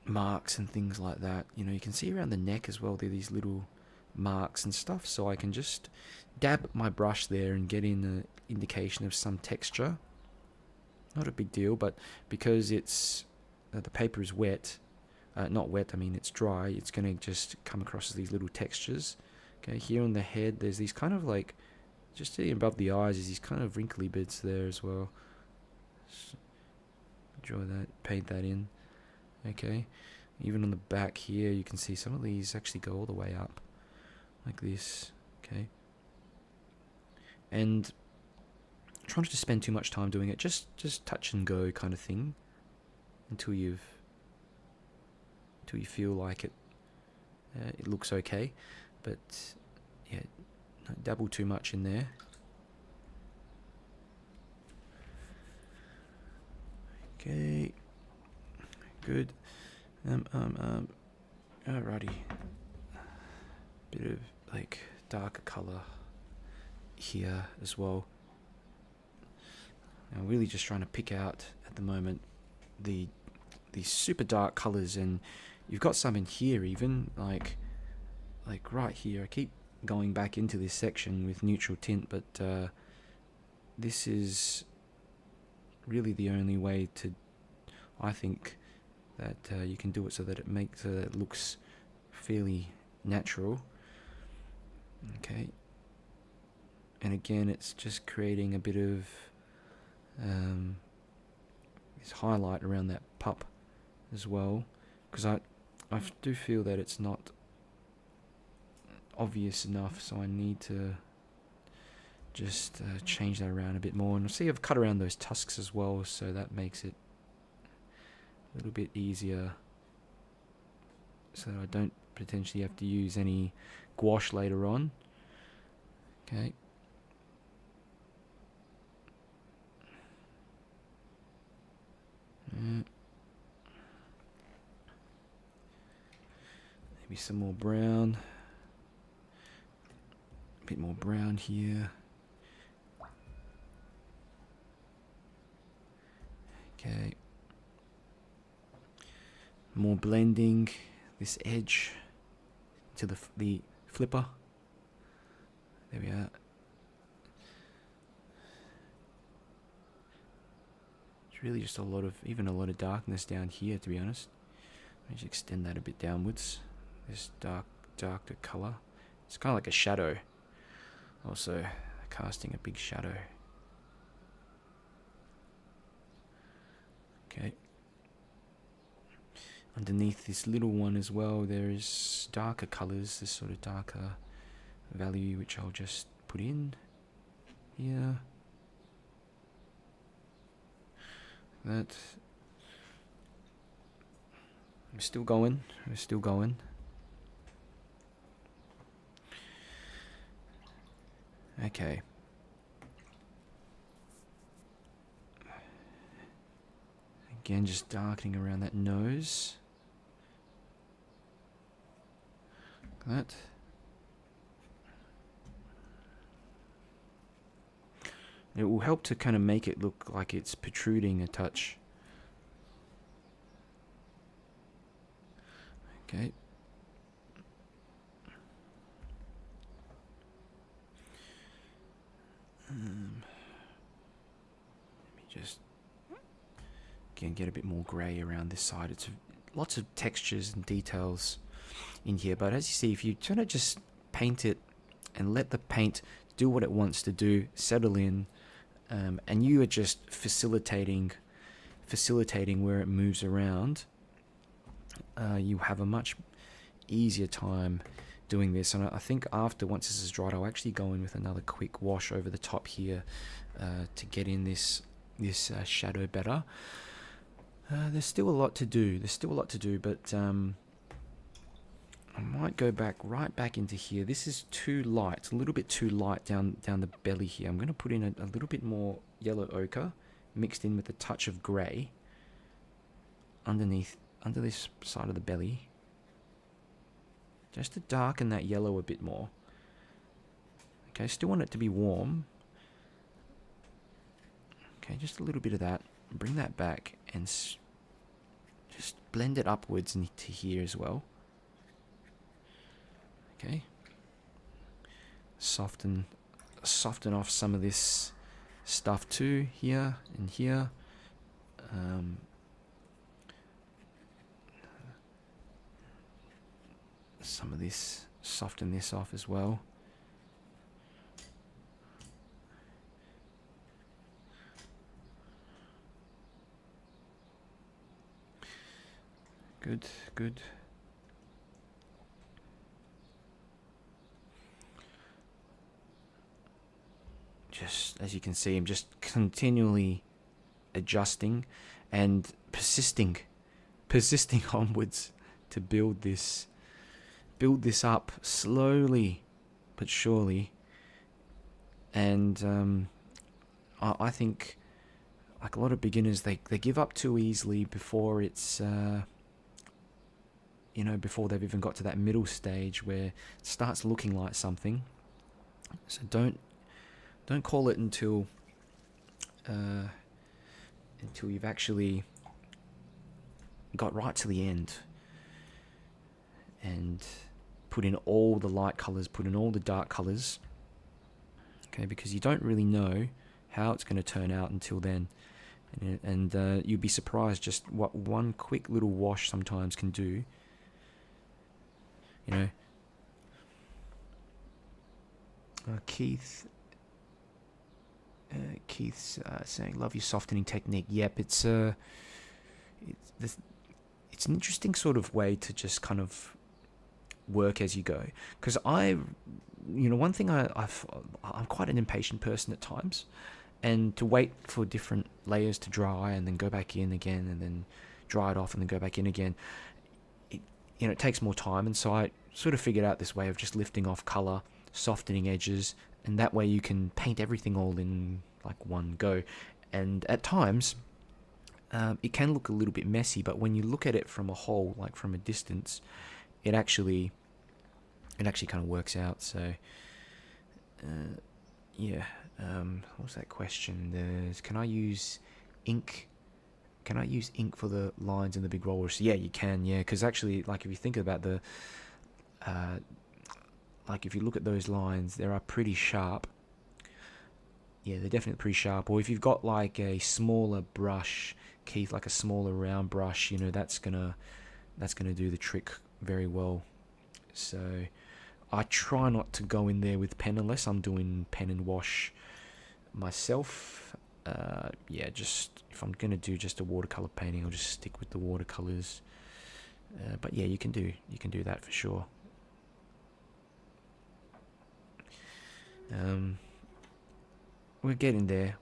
marks and things like that. You know, you can see around the neck as well, there are these little marks and stuff, so I can just dab my brush there and get in an indication of some texture. Not a big deal, but because it's the paper is wet, not wet, I mean it's dry, it's going to just come across as these little textures. Okay, here on the head there's these kind of like, just above the eyes is these kind of wrinkly bits there as well. Just draw that, paint that in. Okay, even on the back here you can see some of these actually go all the way up like this. Okay, and try not to spend too much time doing it, just touch and go kind of thing until you feel like it looks okay. But yeah, don't dabble too much in there. Okay, good. Alrighty, bit of like darker color here as well. I'm really just trying to pick out at the moment these super dark colors, and you've got some in here even like right here. I keep going back into this section with neutral tint, but this is really the only way to, I think, that you can do it so that it looks fairly natural. Okay, and again it's just creating a bit of this highlight around that pup as well, because I do feel that it's not obvious enough, so I need to just change that around a bit more. And see, I've cut around those tusks as well, so that makes it a little bit easier, so that I don't potentially have to use any gouache later on. Okay. Maybe some more brown. A bit more brown here. Okay. More blending this edge to the flipper. There we are. It's really just a lot of darkness down here, to be honest. Let me just extend that a bit downwards. This darker color. It's kind of like a shadow. Also casting a big shadow. Okay. Underneath this little one as well, there is darker colors, this sort of darker value, which I'll just put in here. That. We're still going. Okay. Again, just darkening around that nose. Like that. It will help to kind of make it look like it's protruding a touch. Okay. Let me just again get a bit more grey around this side. It's lots of textures and details in here, but as you see, if you try to just paint it and let the paint do what it wants to do, settle in, and you are just facilitating where it moves around, you have a much easier time doing this, and I think after, once this is dried, I'll actually go in with another quick wash over the top here to get in this shadow better. There's still a lot to do. But I might go right back into here. This is too light. It's a little bit too light down the belly here. I'm going to put in a little bit more yellow ochre mixed in with a touch of grey under this side of the belly, just to darken that yellow a bit more. Okay, still want it to be warm. Okay, just a little bit of that. Bring that back and just blend it upwards into here as well. Okay, soften off some of this stuff too, here and here. Some of this, soften this off as well. Good. Just, as you can see, I'm just continually adjusting and persisting onwards to build this up slowly but surely. And I think, like a lot of beginners, they give up too easily before it's before they've even got to that middle stage where it starts looking like something. So don't call it until you've actually got right to the end and put in all the light colors, put in all the dark colors. Okay, because you don't really know how it's going to turn out until then, and you'd be surprised just what one quick little wash sometimes can do. Keith's saying, "Love your softening technique." Yep, it's an interesting sort of way to just kind of work as you go. Because one thing I'm quite an impatient person at times, and to wait for different layers to dry and then go back in again and then dry it off and then go back in again, it takes more time. And so I sort of figured out this way of just lifting off color, softening edges, and that way you can paint everything all in like one go. And at times it can look a little bit messy, but when you look at it from a whole, like from a distance, it actually kind of works out. So what was that question? Can I use ink for the lines in the big Walrus? Yeah, you can. Yeah, because actually, like, if you think about if you look at those lines, they are pretty sharp. Yeah, they're definitely pretty sharp. Or if you've got like a smaller brush, Keith, like a smaller round brush, that's gonna do the trick very well. So I try not to go in there with pen unless I'm doing pen and wash myself. Just if I'm gonna do just a watercolor painting, I'll just stick with the watercolors. But yeah, you can do that for sure. We're getting there.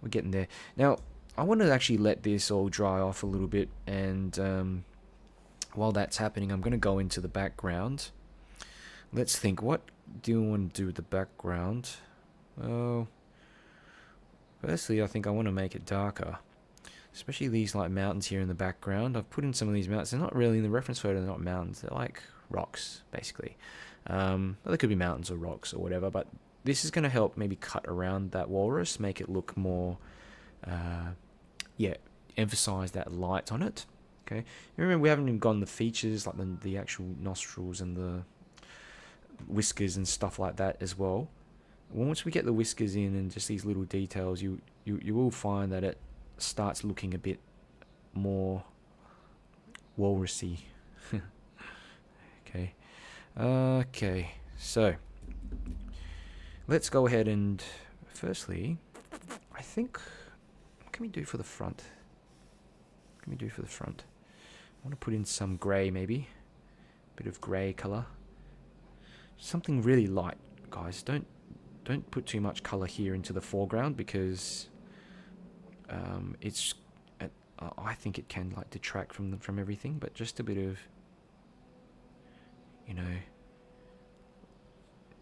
Now, I want to actually let this all dry off a little bit, and while that's happening, I'm going to go into the background. Let's think, what do you want to do with the background? Well, firstly, I think I want to make it darker, especially these like mountains here in the background. I've put in some of these mountains. They're not really, in the reference photo, they're not mountains. They're like rocks, basically. Well, they could be mountains or rocks or whatever, but this is going to help maybe cut around that walrus, make it look more, emphasize that light on it. Okay, remember we haven't even gone the features, like the actual nostrils and the whiskers and stuff like that as well. Once we get the whiskers in and just these little details, you will find that it starts looking a bit more walrusy. Okay, so let's go ahead and firstly, I think, what can we do for the front? I want to put in some grey maybe. bit of grey colour. Something really light, guys. Don't put too much colour here into the foreground, because it's I think it can like detract from everything. But just a bit of, you know,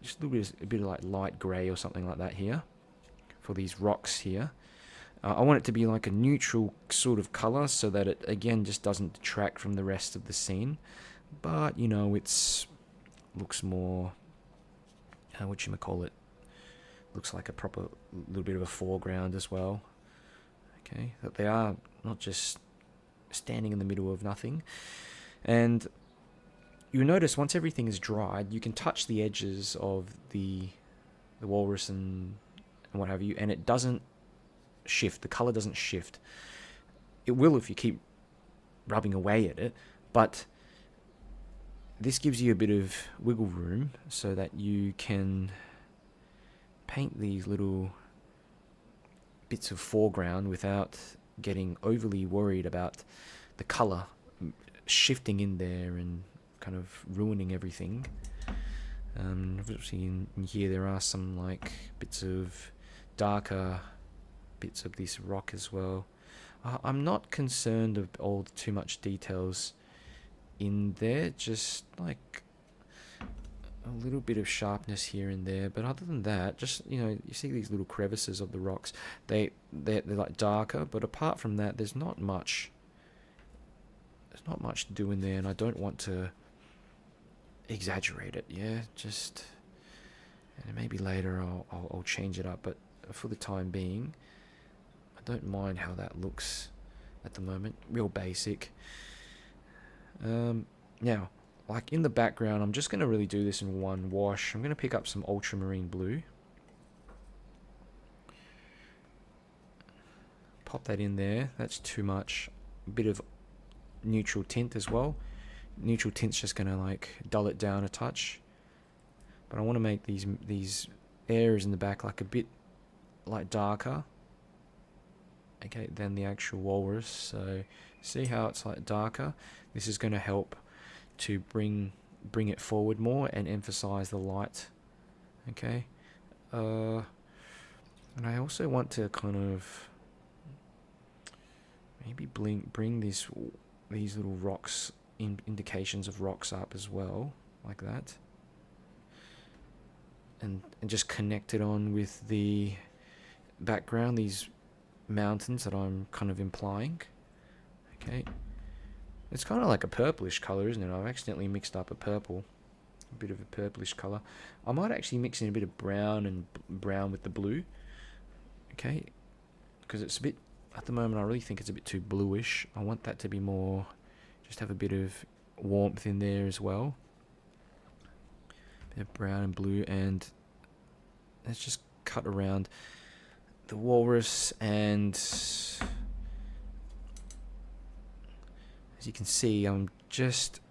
just a bit of like light grey or something like that here for these rocks here. I want it to be like a neutral sort of colour, so that it again just doesn't detract from the rest of the scene. But you know, looks more, whatchamacallit, looks like a proper little bit of a foreground as well. Okay, that they are not just standing in the middle of nothing. And you'll notice once everything is dried, you can touch the edges of the walrus and what have you, and it doesn't shift. The color doesn't shift. It will if you keep rubbing away at it, but this gives you a bit of wiggle room so that you can paint these little bits of foreground without getting overly worried about the color shifting in there and kind of ruining everything. Obviously in here there are some like bits of darker bits of this rock as well. I'm not concerned of all too much details in there, just like a little bit of sharpness here and there, but other than that, just, you know, you see these little crevices of the rocks, they're like darker, but apart from that there's not much to do in there, and I don't want to exaggerate it. Yeah, just, and maybe later I'll change it up, but for the time being I don't mind how that looks at the moment. Real basic. Now, like in the background, I'm just going to really do this in one wash. I'm going to pick up some ultramarine blue, pop that in there. That's too much. A bit of neutral tint as well. Neutral tint's just going to like dull it down a touch, but I want to make these areas in the back like a bit like darker, okay, than the actual walrus. So see how it's like darker? This is going to help to bring it forward more and emphasize the light. Okay, and I also want to kind of maybe bring these little rocks, indications of rocks up as well, like that, and just connect it on with the background, these mountains that I'm kind of implying. Okay, it's kind of like a purplish color, isn't it? I've accidentally mixed up a bit of a purplish color. I might actually mix in a bit of brown and brown with the blue, okay, because it's a bit, at the moment I really think it's a bit too bluish. I want that to be more, just have a bit of warmth in there as well. A bit of brown and blue, and let's just cut around the walrus, and as you can see, I'm just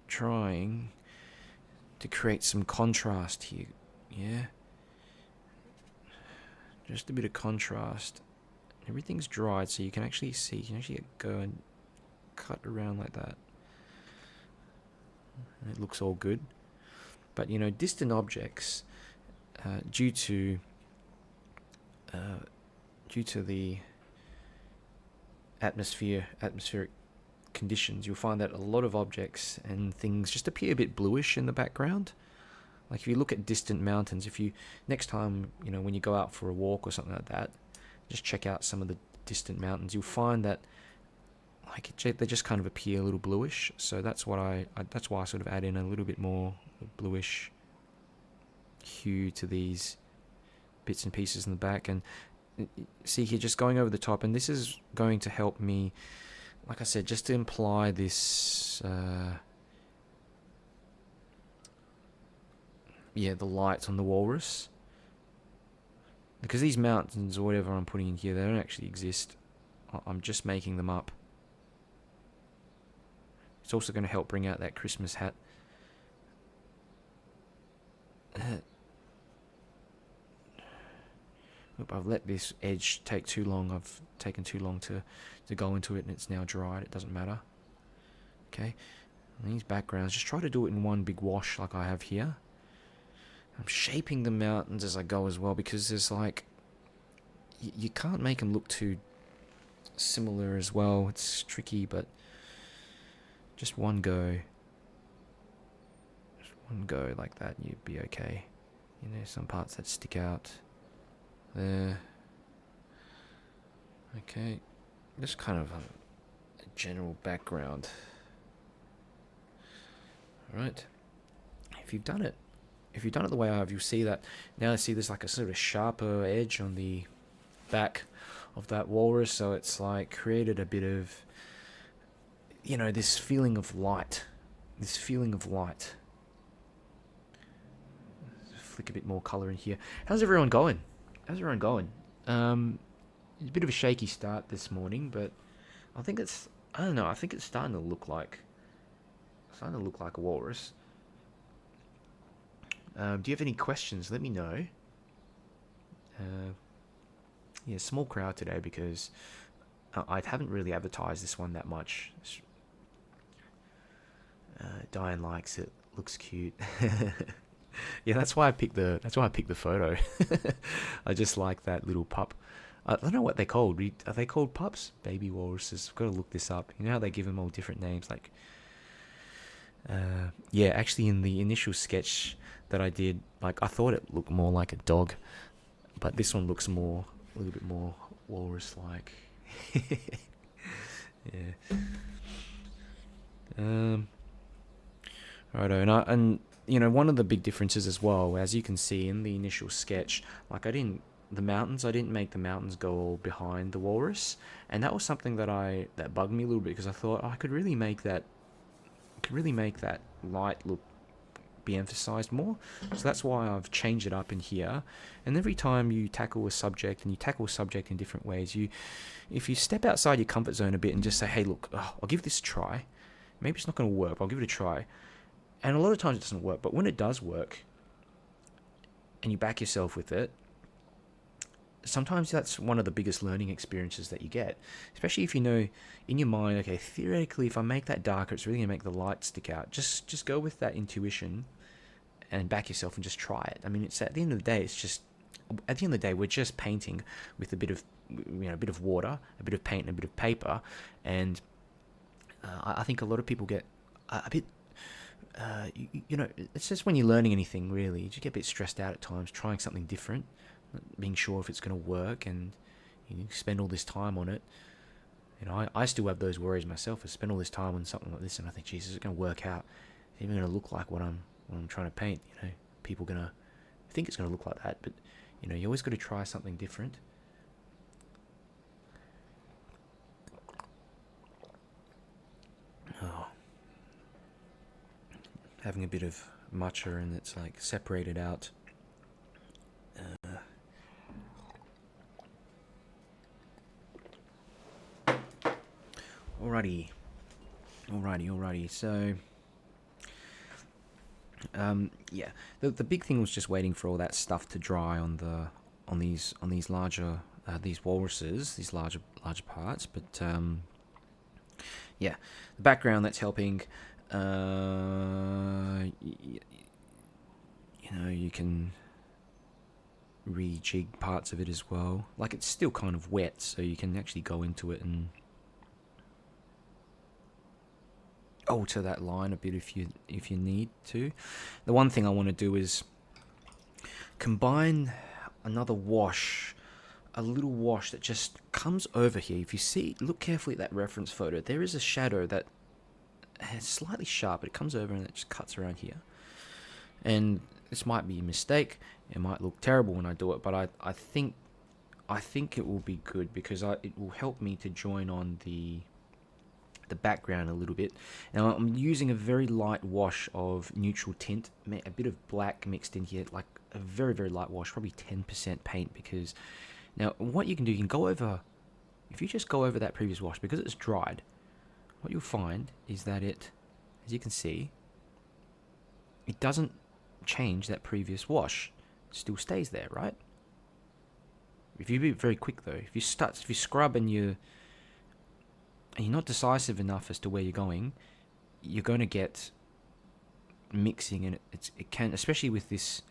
trying to create some contrast here. Yeah, just a bit of contrast. Everything's dried, so you can actually see, you can actually go and cut around like that. It looks all good. But you know, distant objects, due to the atmospheric conditions, you'll find that a lot of objects and things just appear a bit bluish in the background. Like if you look at distant mountains, if you, next time, you know, when you go out for a walk or something like that, just check out some of the distant mountains, you'll find that like they just kind of appear a little bluish. So that's what that's why I sort of add in a little bit more bluish hue to these bits and pieces in the back. And see here, just going over the top, and this is going to help me, like I said, just to imply this the light on the walrus, because these mountains or whatever I'm putting in here, they don't actually exist. I'm just making them up. It's also going to help bring out that Christmas hat. Oop, I've let this edge take too long. I've taken too long to go into it, and it's now dried. It doesn't matter. Okay, And these backgrounds, just try to do it in one big wash like I have here. I'm shaping the mountains as I go as well, because there's like, you can't make them look too similar as well. It's tricky, but just one go. Just one go like that, you'd be okay. You know, some parts that stick out there. Okay, just kind of a general background. Alright, if you've done it the way I have, you'll see that now I see there's like a sort of sharper edge on the back of that walrus, so it's like created a bit of, you know, this feeling of light. Flick a bit more color in here. How's everyone going? A bit of a shaky start this morning, but I think it's starting to look like a walrus. Do you have any questions? Let me know. Yeah, small crowd today because I haven't really advertised this one that much. Diane likes it. Looks cute. Yeah, that's why I picked the photo. I just like that little pup. I don't know what they're called. Are they called pups? Baby walruses. I've got to look this up. You know how they give them all different names? Like, yeah, actually in the initial sketch that I did, like, I thought it looked more like a dog, but this one looks a little bit more walrus-like. Yeah. Righto, and you know, one of the big differences as well, as you can see in the initial sketch, like I didn't make the mountains go all behind the walrus, and that was something that bugged me a little bit, because I thought I could really make that light look be emphasized more. So that's why I've changed it up in here. And every time you tackle a subject, and you tackle a subject in different ways, if you step outside your comfort zone a bit and just say, hey, look, I'll give this a try. Maybe it's not going to work, but I'll give it a try. And a lot of times it doesn't work, but when it does work and you back yourself with it, sometimes that's one of the biggest learning experiences that you get, especially if you know in your mind, okay, theoretically, if I make that darker, it's really gonna make the light stick out. Just go with that intuition and back yourself and just try it. I mean, at the end of the day, we're just painting with a bit of water, a bit of paint, and a bit of paper. And I think a lot of people get a bit, it's just when you're learning anything, really, you just get a bit stressed out at times, trying something different, being sure if it's going to work, and you spend all this time on it. You know, I still have those worries myself. I spend all this time on something like this, and I think, Jesus, is it going to work out? Is it even going to look like what I'm trying to paint? You know, people are going to think it's going to look like that, but you know, you always got to try something different. Oh, having a bit of matcha, and it's like separated out. Alrighty. So, yeah, the big thing was just waiting for all that stuff to dry on these larger these walruses, these larger parts. But yeah, the background that's helping. You know, you can rejig parts of it as well. Like, it's still kind of wet, so you can actually go into it and alter that line a bit if you need to. The one thing I want to do is combine another wash, a little wash that just comes over here. If you see, look carefully at that reference photo, there is a shadow that is slightly sharp, but it comes over and it just cuts around here. And this might be a mistake, it might look terrible when I do it, but I think it will be good, because it will help me to join on the background a little bit. Now I'm using a very light wash of neutral tint, a bit of black mixed in here, like a very, very light wash, probably 10% paint, because now what you can do, you can go over, if you just go over that previous wash, because it's dried, what you'll find is that it, as you can see, it doesn't change that previous wash. It still stays there, right? If you be very quick though, if you scrub and you're not decisive enough as to where you're going, you're going to get mixing, and it can, especially with this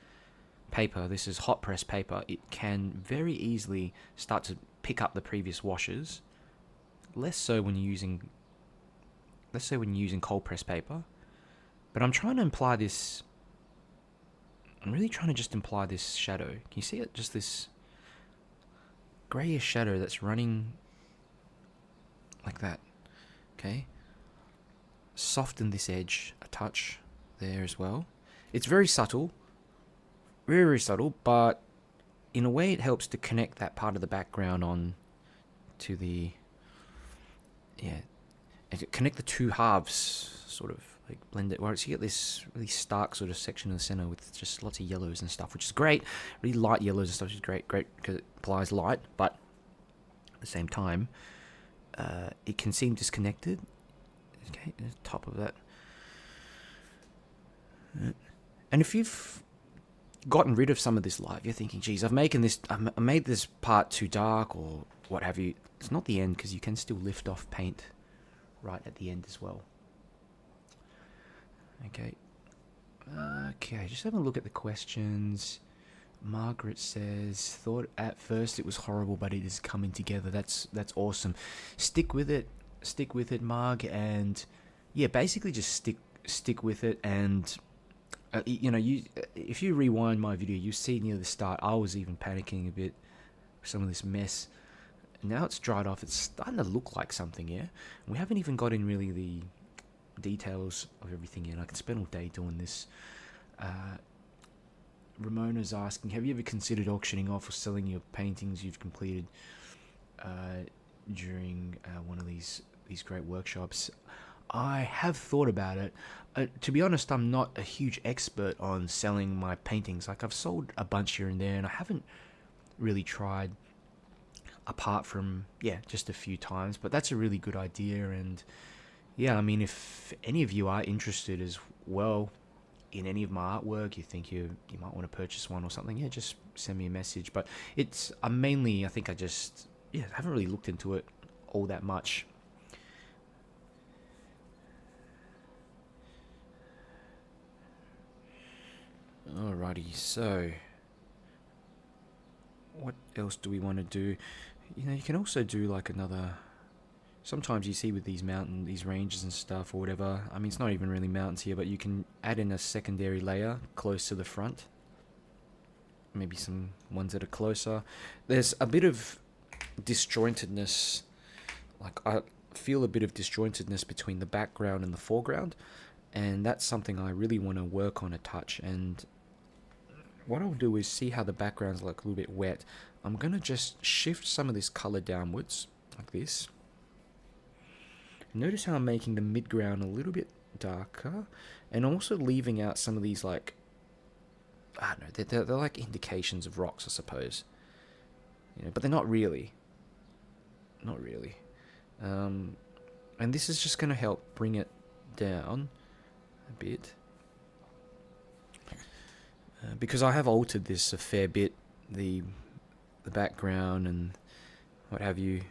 paper, this is hot press paper, it can very easily start to pick up the previous washes. Less so when you're using, let's say when you're using cold press paper. But I'm trying to imply this, I'm really trying to just imply this shadow. Can you see it? Just this grayish shadow that's running like that. Okay. Soften this edge a touch there as well. It's very subtle. Very, very subtle, but in a way it helps to connect that part of the background on to the, yeah, and connect the two halves, sort of like blend it. Whereas you get this really stark sort of section in the center with just lots of yellows and stuff, which is great. Really light yellows and stuff, which is great because it applies light, but at the same time, it can seem disconnected. Okay, the top of that. And if you've gotten rid of some of this light, you're thinking, geez, I made this part too dark or what have you. It's not the end, because you can still lift off paint right at the end as well. Okay. Just have a look at the questions. Margaret says, thought at first it was horrible, but it is coming together. That's awesome. Stick with it, Marg, and yeah, basically just stick with it. And if you rewind my video, you see near the start, I was even panicking a bit with some of this mess. Now it's dried off. It's starting to look like something, yeah? We haven't even got in really the details of everything yet. I can spend all day doing this. Ramona's asking, have you ever considered auctioning off or selling your paintings you've completed during one of these great workshops? I have thought about it. To be honest, I'm not a huge expert on selling my paintings. Like, I've sold a bunch here and there, and I haven't really tried, apart from, just a few times. But that's a really good idea. And yeah, I mean, if any of you are interested as well in any of my artwork, you think you might want to purchase one or something, just send me a message. But it's mainly, I think I just haven't really looked into it all that much. Alrighty, so what else do we want to do? You can also do like another, sometimes you see with these these ranges and stuff or whatever, I mean, it's not even really mountains here, but you can add in a secondary layer close to the front. Maybe some ones that are closer. There's a bit of disjointedness, like I feel a bit of disjointedness between the background and the foreground, and that's something I really want to work on a touch. And what I'll do is see how the background's like a little bit wet. I'm going to just shift some of this color downwards, like this. Notice how I'm making the midground a little bit darker, and also leaving out some of these, like, I don't know, they're like indications of rocks, I suppose. But they're not really. Not really. And this is just going to help bring it down a bit. Because I have altered this a fair bit, the background and what have you,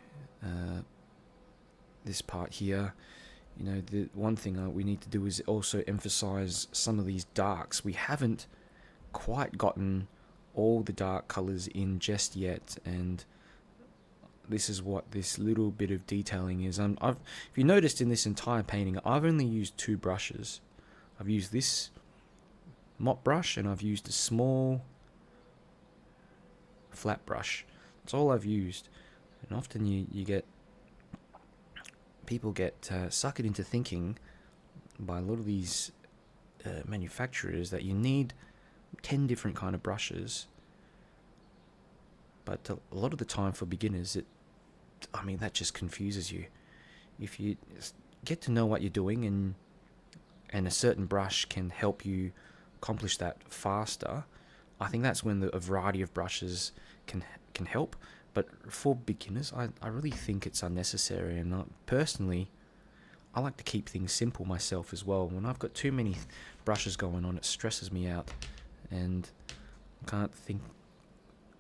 this part here. The one thing we need to do is also emphasize some of these darks. We haven't quite gotten all the dark colors in just yet, and this is what this little bit of detailing is. If you noticed in this entire painting, I've only used 2 brushes. I've used this mop brush, and I've used a small flat brush. That's all I've used. And often you get people get suckered into thinking by a lot of these manufacturers that you need 10 different kind of brushes. But a lot of the time for beginners, that just confuses you. If you get to know what you're doing, and a certain brush can help you accomplish that faster, I think that's when a variety of brushes can help. But for beginners, I really think it's unnecessary. And personally, I like to keep things simple myself as well. When I've got too many brushes going on, it stresses me out, and I can't think.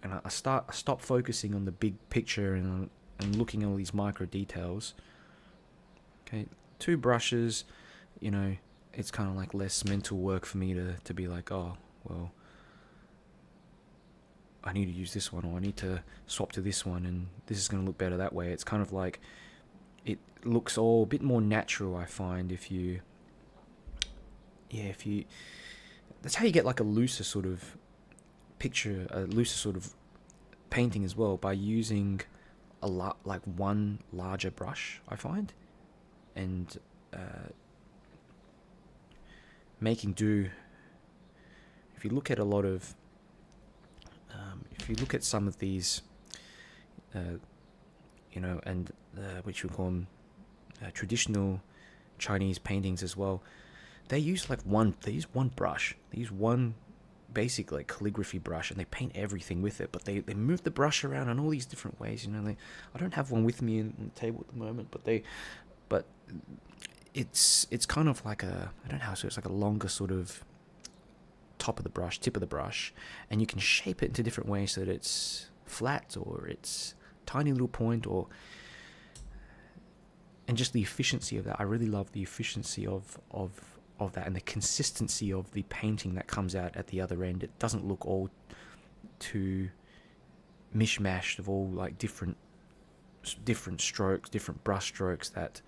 And I stop focusing on the big picture and looking at all these micro details. Okay, 2 brushes. you know, it's kind of like less mental work for me to be like, oh, well, I need to use this one, or I need to swap to this one, and this is going to look better that way. It's kind of like, it looks all a bit more natural, I find, if you, that's how you get like a looser sort of picture, a looser sort of painting as well, by using like one larger brush, I find, and making do. If you look at a lot of, if you look at some of these, and which we call them traditional Chinese paintings as well, they use one brush. They use one basic like calligraphy brush, and they paint everything with it. But they move the brush around in all these different ways. I don't have one with me on the table at the moment, but it's kind of like I don't know how, so it's like a longer sort of tip of the brush, and you can shape it into different ways so that it's flat, or it's tiny little point, and just the efficiency of that. I really love the efficiency of that, and the consistency of the painting that comes out at the other end. It doesn't look all too mishmashed of all like different strokes, different brush strokes that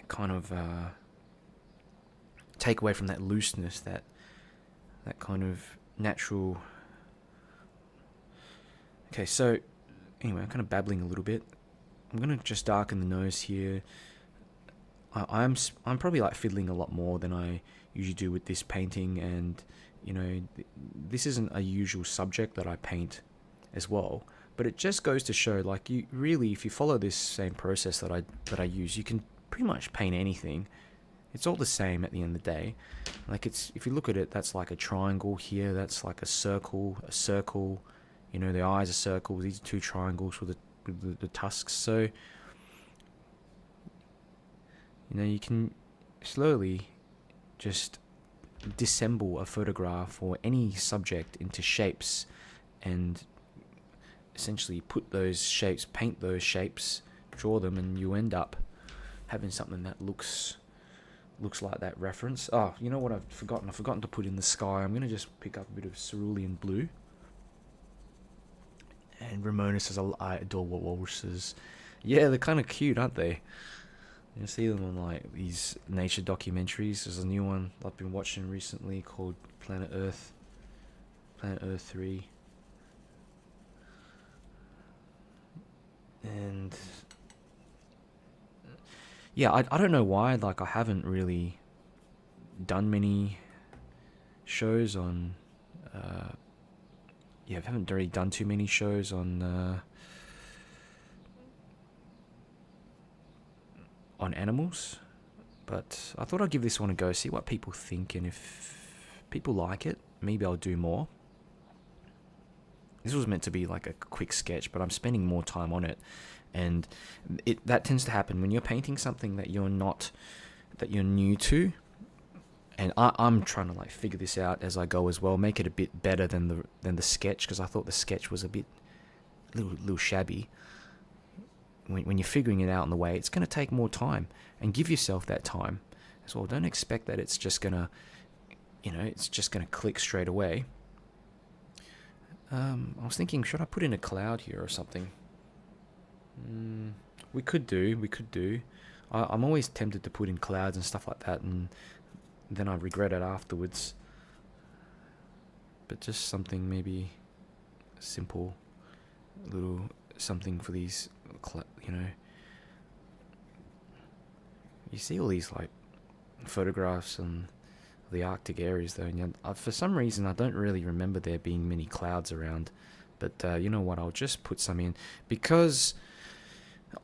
kind of take away from that looseness, that kind of natural. Okay, so anyway, I'm kind of babbling a little bit. I'm gonna just darken the nose here. I'm probably like fiddling a lot more than I usually do with this painting, and this isn't a usual subject that I paint as well. But it just goes to show, like, you really, if you follow this same process that I use, you can pretty much paint anything. It's all the same at the end of the day. Like, if you look at it, that's like a triangle here. That's like a circle. The eyes are circles. These are two triangles with the tusks. So, you can slowly just disassemble a photograph or any subject into shapes, and essentially paint those shapes, draw them, and you end up having something that looks like that reference. Oh, you know what I've forgotten? I've forgotten to put in the sky. I'm going to just pick up a bit of cerulean blue. And Ramona says, I adore walruses. Yeah, they're kind of cute, aren't they? You see them on like these nature documentaries. There's a new one I've been watching recently called Planet Earth 3. And yeah, I don't know why, like, I haven't really done many shows on I haven't really done too many shows on animals, but I thought I'd give this one a go, see what people think, and if people like it, maybe I'll do more. This was meant to be like a quick sketch, but I'm spending more time on it, and that tends to happen when you're painting something that you're new to. And I'm trying to like figure this out as I go as well, make it a bit better than the sketch, because I thought the sketch was a little shabby. When you're figuring it out in the way, it's going to take more time, and give yourself that time as well. Don't expect that it's just gonna click straight away. I was thinking, should I put in a cloud here or something? We could do. I'm always tempted to put in clouds and stuff like that, and then I regret it afterwards. But just something maybe simple, little something for these, you see all these like photographs and the Arctic areas though, and for some reason I don't really remember there being many clouds around. But you know what, I'll just put some in, because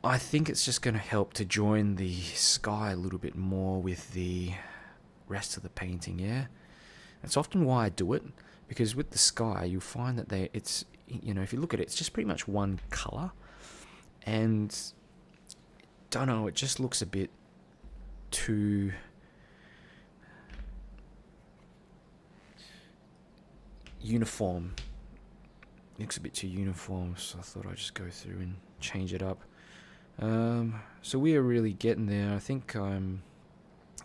I think it's just going to help to join the sky a little bit more with the rest of the painting. Yeah, that's often why I do it, because with the sky you'll find that it's if you look at it, it's just pretty much one color, and don't know, it just looks a bit too uniform. It looks a bit too uniform, so I thought I'd just go through and change it up. So we are really getting there. I think I'm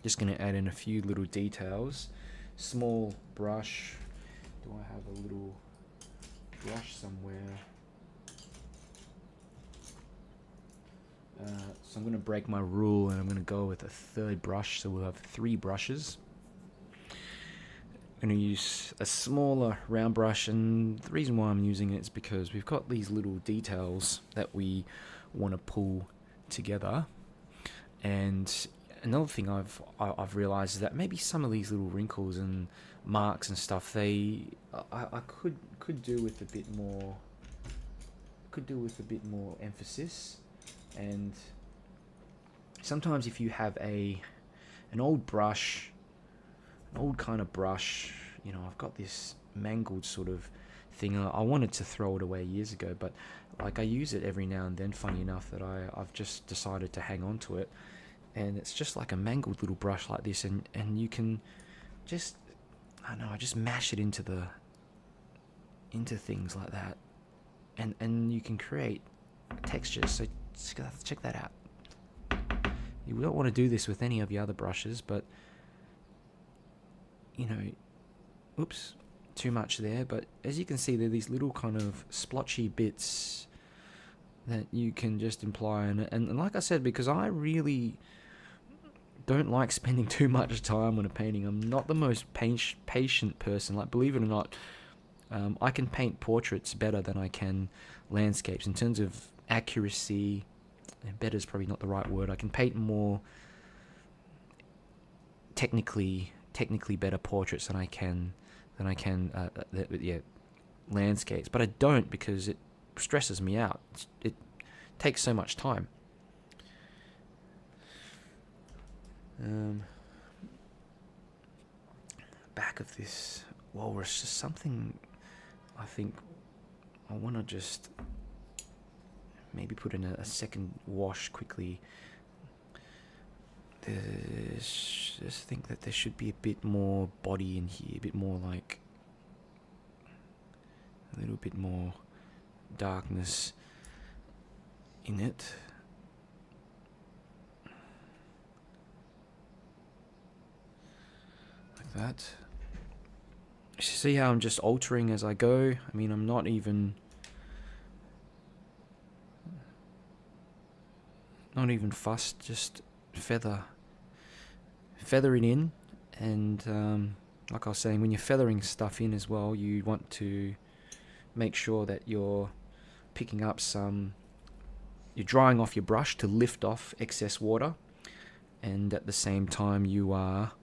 Just going to add in a few little details. Small brush. Do I have a little brush somewhere? So I'm going to break my rule and I'm going to go with a third brush. So we'll have 3 brushes. I'm going to use a smaller round brush, and the reason why I'm using it is because we've got these little details that we want to pull together. And another thing I've realized is that maybe some of these little wrinkles and marks and stuff, I could do with a bit more, emphasis. And sometimes if you have an old brush, an old kind of brush, you know, I've got this mangled sort of thing. I wanted to throw it away years ago, but like I use it every now and then, funny enough, that I've just decided to hang on to it. And it's just like a mangled little brush like this, and you can just, I don't know, I just mash it into things like that, and you can create textures. So check that out. You don't want to do this with any of your other brushes, but you know, oops, too much there. But as you can see, there are these little kind of splotchy bits that you can just apply, and like I said, because I really don't like spending too much time on a painting. I'm not the most patient person. Like, believe it or not, I can paint portraits better than I can landscapes in terms of accuracy. And better is probably not the right word. I can paint more technically better portraits than I can landscapes. But I don't, because it stresses me out. It takes so much time. Back of this walrus, just something I think I want to just maybe put in a second wash quickly. Just think that there should be a bit more body in here, a bit more, like a little bit more darkness in it. Like that. See how I'm just altering as I go? I mean, I'm not even fussed, just feather it in. And like I was saying, when you're feathering stuff in as well, you want to make sure that you're picking up you're drying off your brush to lift off excess water, and at the same time you are,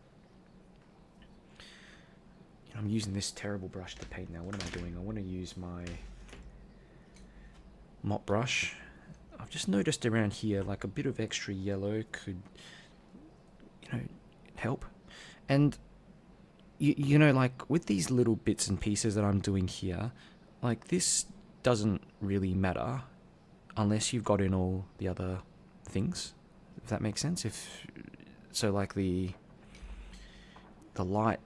I'm using this terrible brush to paint now. What am I doing? I want to use my mop brush. I've just noticed around here, like a bit of extra yellow could, help. And, like with these little bits and pieces that I'm doing here, like this doesn't really matter unless you've got in all the other things, if that makes sense. Like the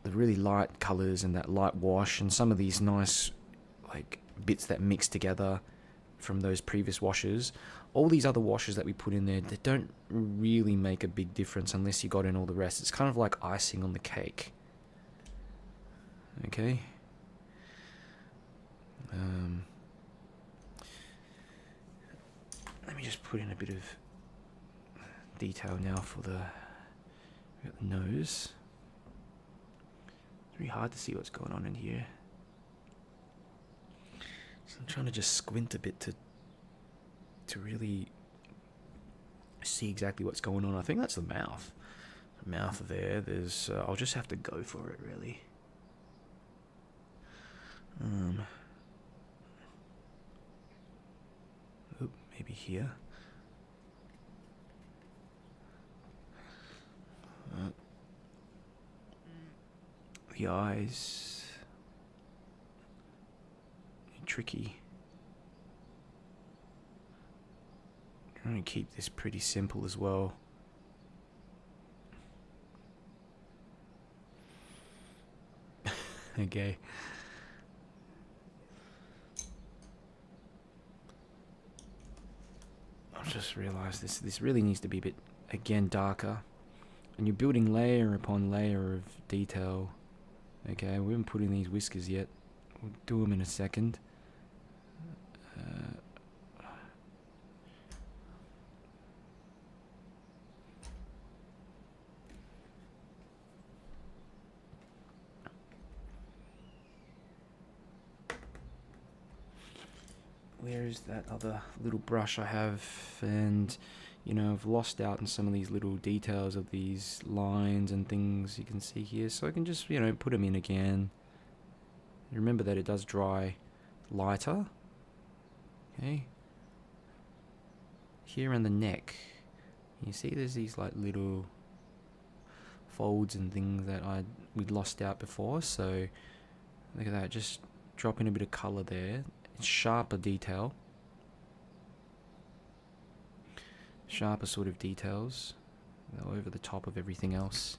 really light colors and that light wash and some of these nice like bits that mix together from those previous washes, all these other washes that we put in there, they don't really make a big difference unless you got in all the rest. It's kind of like icing on the cake. Okay. Let me just put in a bit of detail now for the nose. It's really hard to see what's going on in here. So I'm trying to just squint a bit to really see exactly what's going on. I think that's the mouth. The mouth there. There's. I'll just have to go for it, really. Maybe here. The eyes. Tricky. I'm going to keep this pretty simple as well. Okay. I've just realised this really needs to be a bit, again, darker. and you're building layer upon layer of detail. Okay, we haven't put in these whiskers yet. We'll do them in a second. Where is that other little brush I have? And you know, I've lost out on some of these little details of these lines and things you can see here, so I can just, you know, put them in again. Remember that it does dry lighter. Okay, here on the neck, you see there's these like little folds and things that we'd lost out before, so look at that, just dropping a bit of color there. It's sharper detail, sharper sort of details over the top of everything else.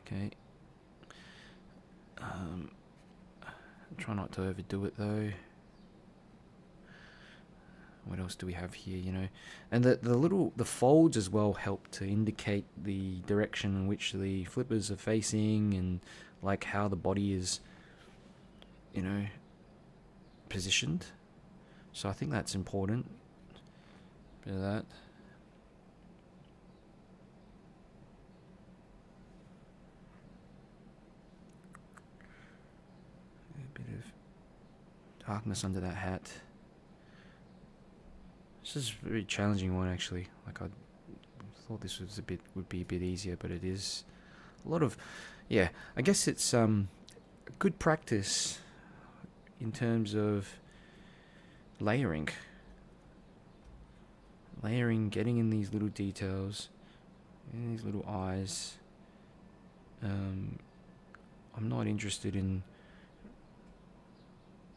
Okay, try not to overdo it though. What else do we have here, you know? And the folds as well help to indicate the direction in which the flippers are facing, and like how the body is, you know, positioned. So I think that's important. Bit of that. A bit of darkness under that hat. This is a very challenging one actually. Like I thought this was would be a bit easier, but it is a lot of, yeah. I guess it's good practice in terms of layering, getting in these little details, in these little eyes. I'm not interested in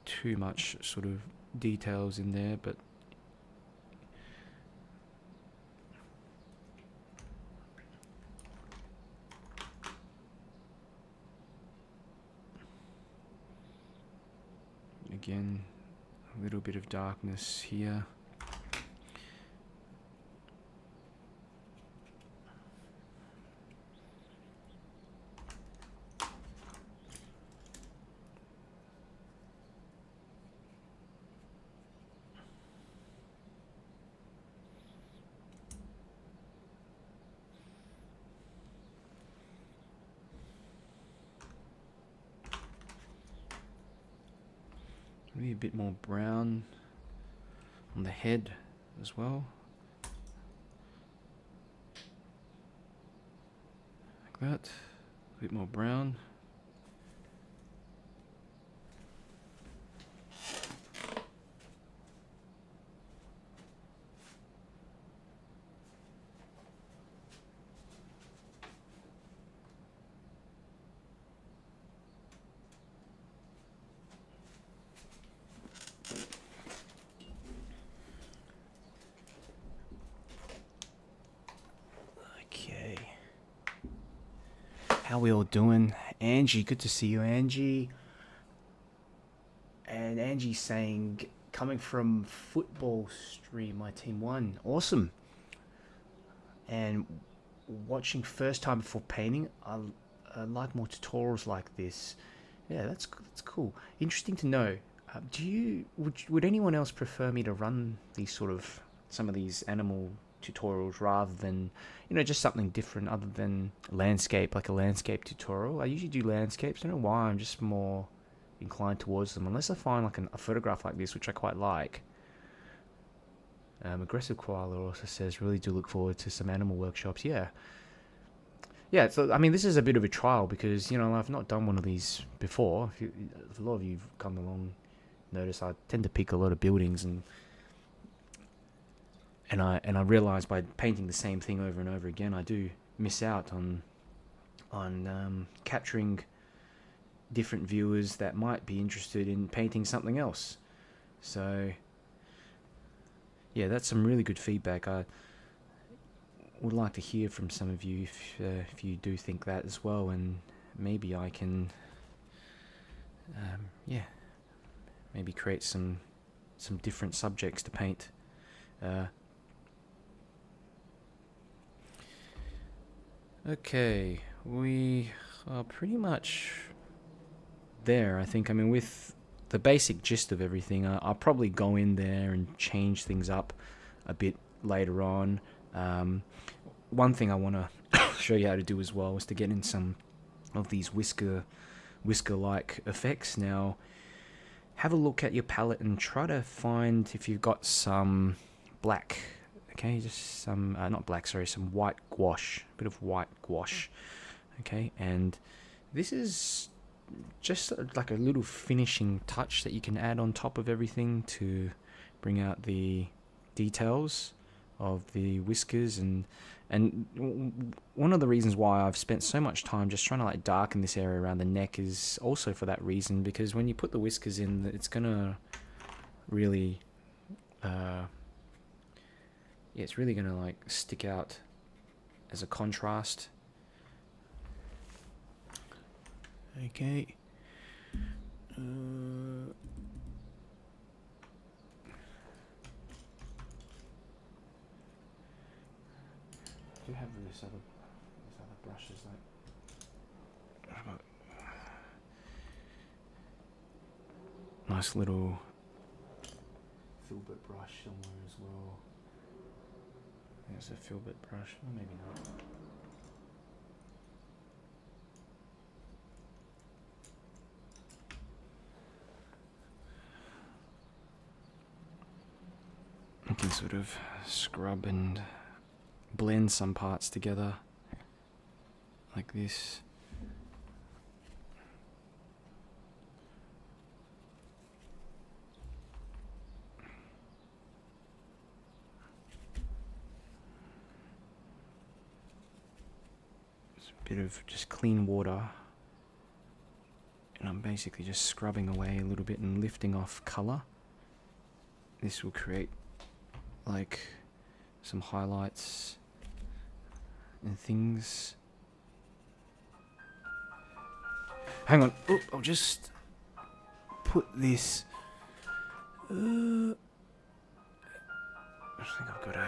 too much sort of details in there, but again, a little bit of darkness here. Maybe a bit more brown on the head as well. Like that. A bit more brown. How we all doing? Angie, good to see you, Angie. And Angie's saying, coming from football stream, my team won. Awesome. And watching first time before painting, I like more tutorials like this. Yeah, that's cool. Interesting to know. Would anyone else prefer me to run these some of these animal tutorials rather than, you know, just something different other than landscape, like a landscape tutorial? I usually do landscapes. I don't know why, I'm just more inclined towards them, unless I find like a photograph like this, which I quite like. Aggressive Koala also says, really do look forward to some animal workshops. Yeah, so I mean, this is a bit of a trial because, you know, I've not done one of these before. If a lot of you've come along, notice I tend to pick a lot of buildings, and I realize by painting the same thing over and over again, I do miss out on capturing different viewers that might be interested in painting something else. So yeah, that's some really good feedback. I would like to hear from some of you if you do think that as well, and maybe I can maybe create some different subjects to paint. Okay, we are pretty much there, I think. I mean, with the basic gist of everything, I'll probably go in there and change things up a bit later on. One thing I want to show you how to do as well is to get in some of these whisker-like effects. Now, have a look at your palette and try to find if you've got some black. Okay, just some, not black, sorry, some white gouache, a bit of white gouache. Okay, and this is just like a little finishing touch that you can add on top of everything to bring out the details of the whiskers. And one of the reasons why I've spent so much time just trying to like darken this area around the neck is also for that reason, because when you put the whiskers in, it's gonna really it's really gonna like stick out as a contrast. Okay. Do you have this other brushes like? Nice little Filbert brush somewhere as well. There's a filbert brush. Or maybe not. You can sort of scrub and blend some parts together like this. It's a bit of just clean water, and I'm basically just scrubbing away a little bit and lifting off color. This will create like some highlights and things. Hang on, oh, I'll just put this. I think I've got a.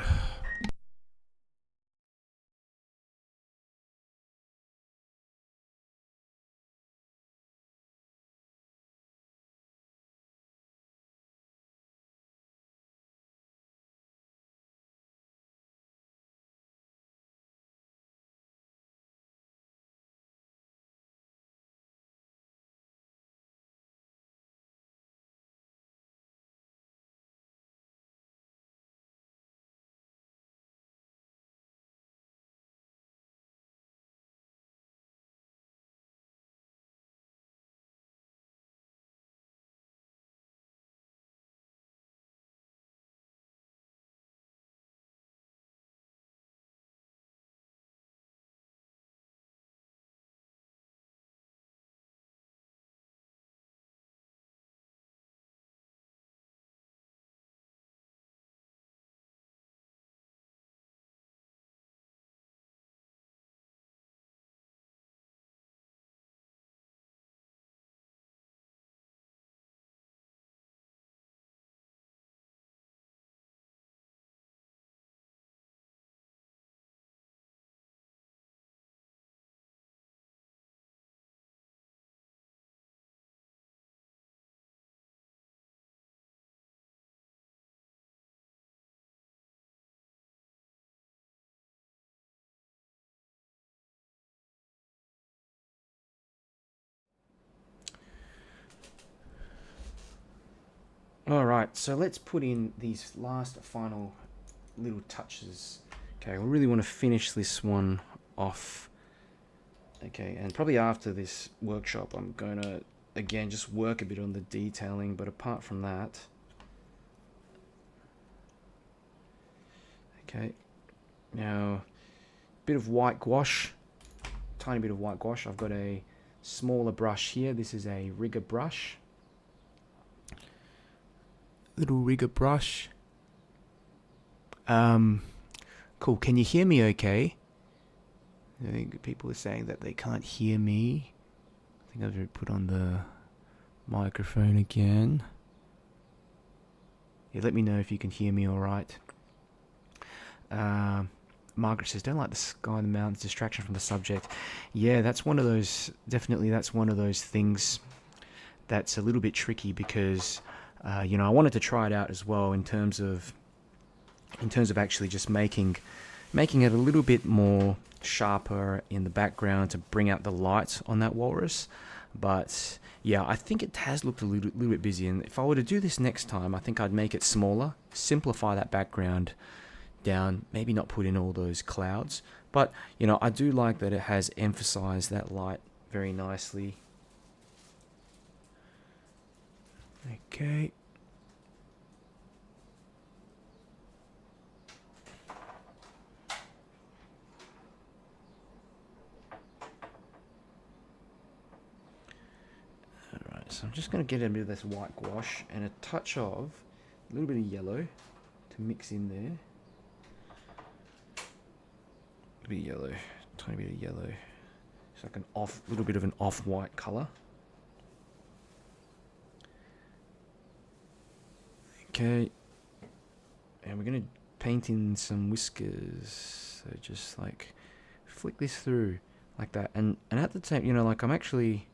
Alright, so let's put in these last final little touches. Okay, we really want to finish this one off. Okay, and probably after this workshop I'm going to, again, just work a bit on the detailing, but apart from that... Okay, now, bit of white gouache, tiny bit of white gouache. I've got a smaller brush here. This is a rigger brush. Little rigger brush. Cool. Can you hear me okay? I think people are saying that they can't hear me. I think I've put on the microphone again. Yeah, let me know if you can hear me all right. Margaret says, don't like the sky and the mountains, distraction from the subject. Yeah, that's one of those, definitely that's one of those things that's a little bit tricky because, you know, I wanted to try it out as well in terms of actually just making it a little bit more sharper in the background to bring out the light on that walrus. But yeah, I think it has looked a little bit busy, and if I were to do this next time, I think I'd make it smaller, simplify that background down, maybe not put in all those clouds. But you know, I do like that it has emphasized that light very nicely. Okay. Alright, so I'm just going to get a bit of this white gouache and a touch of a little bit of yellow to mix in there. A bit of yellow, tiny bit of yellow. It's like a little bit of an off-white colour. Okay, and we're going to paint in some whiskers, so just like flick this through like that, and at the same, you know, like I'm actually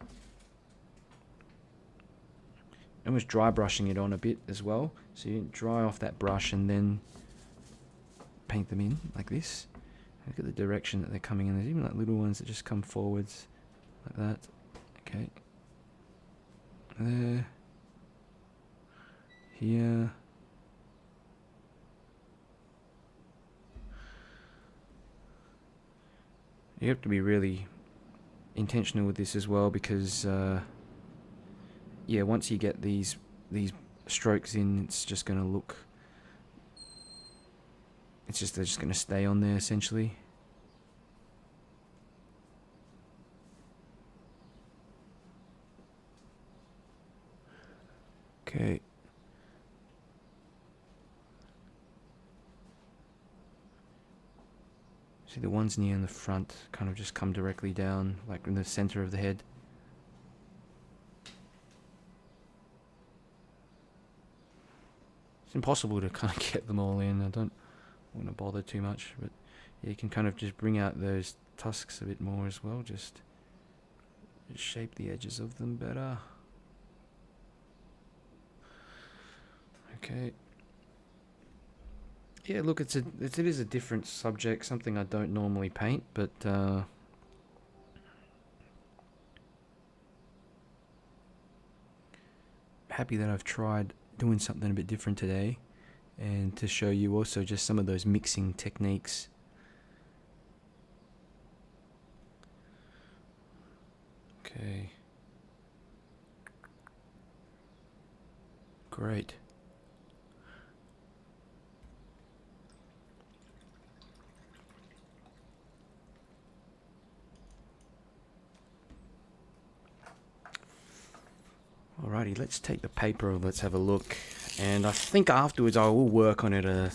almost dry brushing it on a bit as well, so you dry off that brush and then paint them in like this. Look at the direction that they're coming in. There's even like little ones that just come forwards like that. Okay, there, here. You have to be really intentional with this as well, because yeah, once you get these strokes in, it's just going to look, they're just going to stay on there essentially. Okay. See, the ones near in the front kind of just come directly down, like in the center of the head. It's impossible to kind of get them all in. I don't want to bother too much, but yeah, you can kind of just bring out those tusks a bit more as well, just shape the edges of them better. Okay. Yeah, look, it is a different subject, something I don't normally paint, but happy that I've tried doing something a bit different today, and to show you also just some of those mixing techniques. Okay. Great. Alrighty, let's take the paper, let's have a look, and I think afterwards I will work on it a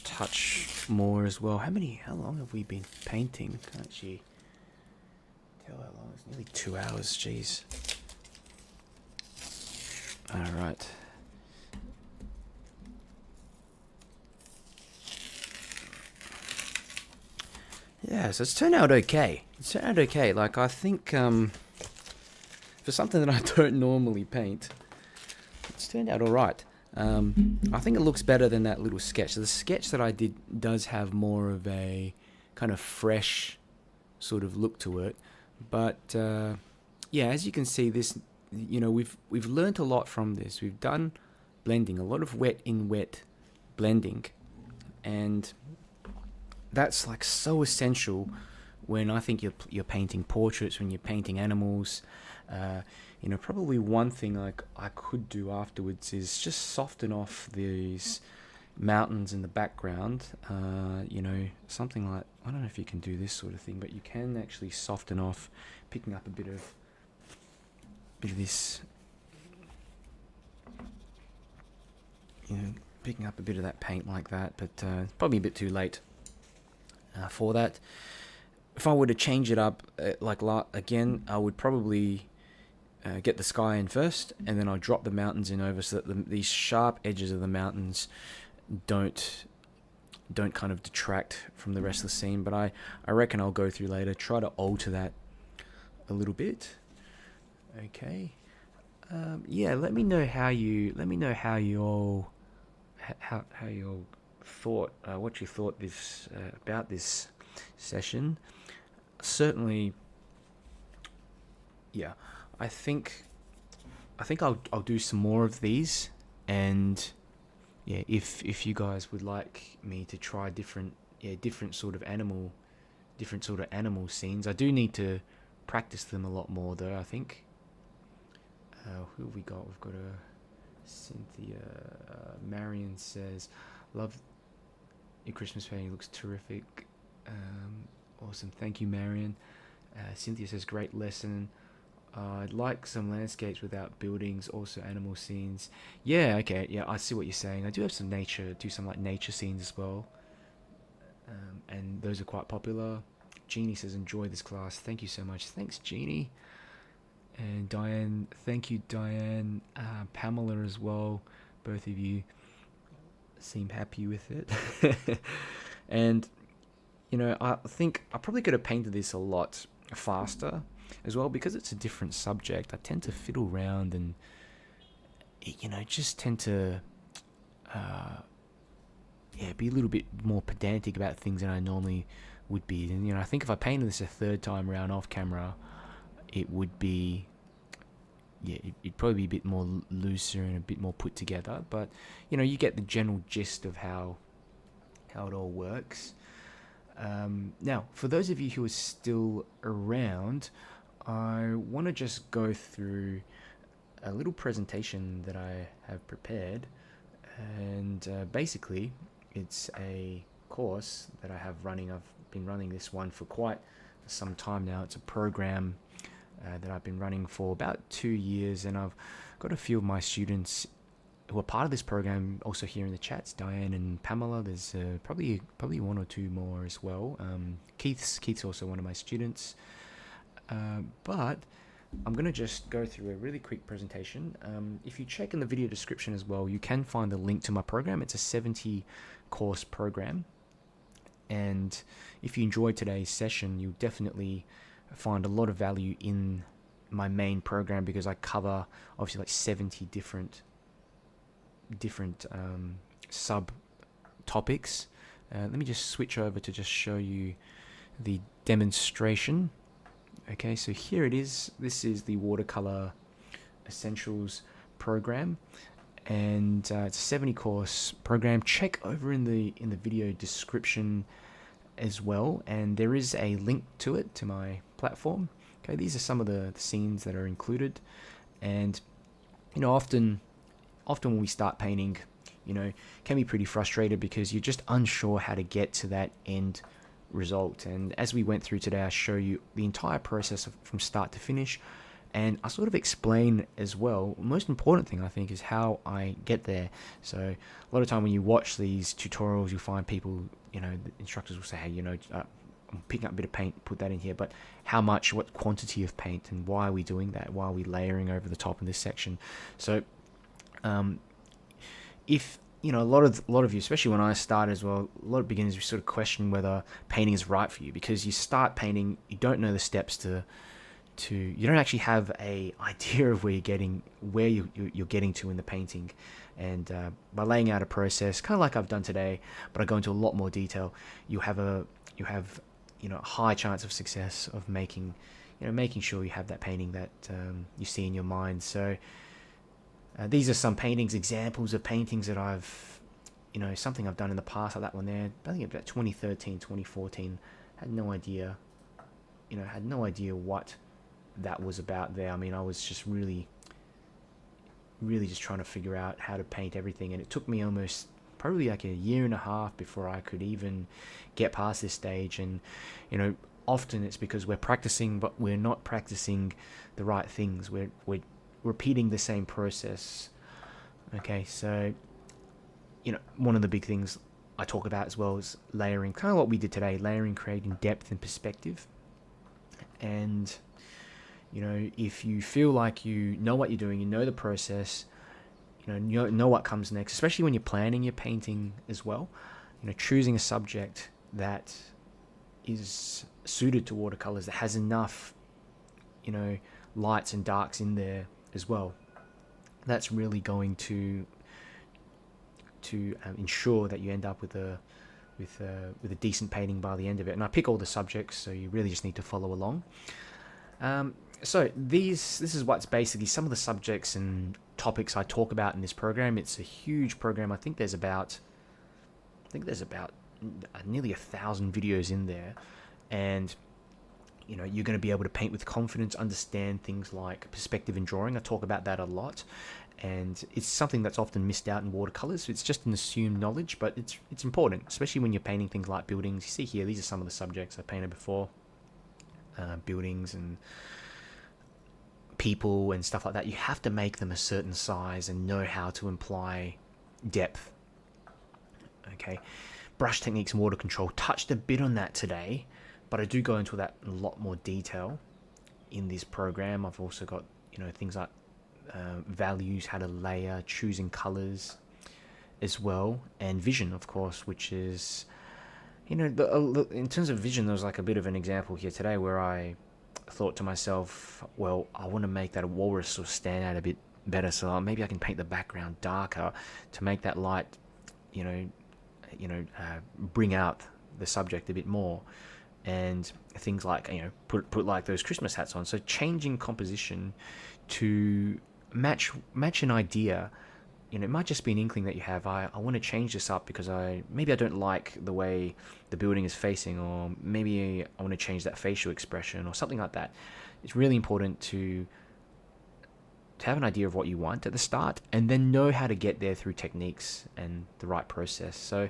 touch more as well. How long have we been painting? Can't actually tell how long. It's nearly 2 hours, jeez. Alright. Yeah, so it's turned out okay. It's turned out okay. Like, I think, for something that I don't normally paint, it's turned out alright. I think it looks better than that little sketch. The sketch that I did does have more of a kind of fresh sort of look to it. But, yeah, as you can see, this, you know, we've learnt a lot from this. We've done blending, a lot of wet in wet blending. And that's like so essential when I think you're painting portraits, when you're painting animals. You know, probably one thing like I could do afterwards is just soften off these mountains in the background. You know, something like, I don't know if you can do this sort of thing, but you can actually soften off, picking up a bit of this, you know, picking up a bit of that paint like that. But probably a bit too late for that. If I were to change it up, again, I would probably get the sky in first, and then I'll drop the mountains in over, so that these sharp edges of the mountains don't don't kind of detract from the rest of the scene. But I reckon I'll go through later, try to alter that a little bit. Okay. Yeah, let me know how you all how you all thought, what you thought this about this session. Certainly, yeah. I think I'll do some more of these, and yeah, if you guys would like me to try different sort of animal scenes. I do need to practice them a lot more though, I think. Who have we got? We've got a Cynthia. Marion says, "Love your Christmas painting. Looks terrific. Awesome. Thank you, Marion." Cynthia says, "Great lesson. I'd like some landscapes without buildings. Also, animal scenes." Yeah. Okay. Yeah, I see what you're saying. I do have some nature. Do some like nature scenes as well. And those are quite popular. Jeannie says, "Enjoy this class." Thank you so much. Thanks, Jeannie. And Diane, thank you, Diane. Pamela as well. Both of you seem happy with it. And, I think I probably could have painted this a lot faster as well, because it's a different subject. I tend to fiddle around and, just tend to, be a little bit more pedantic about things than I normally would be. And, I think if I painted this a third time round off camera, it would be, it'd probably be a bit more looser and a bit more put together. But, you get the general gist of how it all works. Now, for those of you who are still around, I want to just go through a little presentation that I have prepared. And basically, it's a course that I have running. I've been running this one for quite some time now. It's a program that I've been running for about 2 years, and I've got a few of my students who are part of this program also here in the chats. Diane and Pamela. There's probably one or two more as well. Keith's also one of my students. But I'm going to just go through a really quick presentation. If you check in the video description as well, you can find the link to my program. It's a 70 course program, and if you enjoyed today's session, you'll definitely find a lot of value in my main program, because I cover obviously like 70 different sub topics. Let me just switch over to just show you the demonstration. Okay, so here it is. This is the Watercolour Essentials program, and it's a 70 course program. Check over in the video description as well, and there is a link to it, to my platform. Okay, these are some of the scenes that are included, and often when we start painting, can be pretty frustrated because you're just unsure how to get to that end result. And as we went through today, I show you the entire process from start to finish, and I sort of explain as well. The most important thing, I think, is how I get there. So a lot of time when you watch these tutorials, you'll find people, the instructors will say, hey, I'm picking up a bit of paint, put that in here, but how much, what quantity of paint, and why are we doing that? Why are we layering over the top in this section? So if a lot of you, especially when I started as well, a lot of beginners, we sort of question whether painting is right for you, because you start painting, you don't know the steps to you don't actually have a idea of where you're getting to in the painting. And by laying out a process, kind of like I've done today, but I go into a lot more detail, you have a high chance of success of making sure you have that painting that you see in your mind. So these are some examples of paintings that I've, something I've done in the past, like that one there. I think about 2013, 2014. Had no idea what that was about there. I mean, I was just really just trying to figure out how to paint everything, and it took me almost probably like a year and a half before I could even get past this stage. And often it's because we're practicing, but we're not practicing the right things. We're repeating the same process. Okay, so one of the big things I talk about as well is layering, kind of what we did today, layering, creating depth and perspective. And if you feel like you know what you're doing, you know the process, you know what comes next, especially when you're planning your painting as well, choosing a subject that is suited to watercolors, that has enough, lights and darks in there as well. That's really going to ensure that you end up with a decent painting by the end of it. And I pick all the subjects, so you really just need to follow along. So this is what's basically some of the subjects and topics I talk about in this program. It's a huge program. I think there's about nearly 1,000 videos in there, and you're going to be able to paint with confidence, understand things like perspective and drawing. I talk about that a lot, and it's something that's often missed out in watercolors. It's just an assumed knowledge, but it's important, especially when you're painting things like buildings. You see here, these are some of the subjects I painted before, buildings and people and stuff like that. You have to make them a certain size and know how to imply depth. Okay, brush techniques and water control, touched a bit on that today, but I do go into that in a lot more detail in this program. I've also got things like values, how to layer, choosing colors as well, and vision, of course, which is in terms of vision, there was like a bit of an example here today where I thought to myself, well, I want to make that walrus sort of stand out a bit better, so maybe I can paint the background darker to make that light bring out the subject a bit more, and things like put like those Christmas hats on. So changing composition to match an idea. It might just be an inkling that you have. I want to change this up because maybe I don't like the way the building is facing, or maybe I want to change that facial expression or something like that. It's really important to have an idea of what you want at the start, and then know how to get there through techniques and the right process. So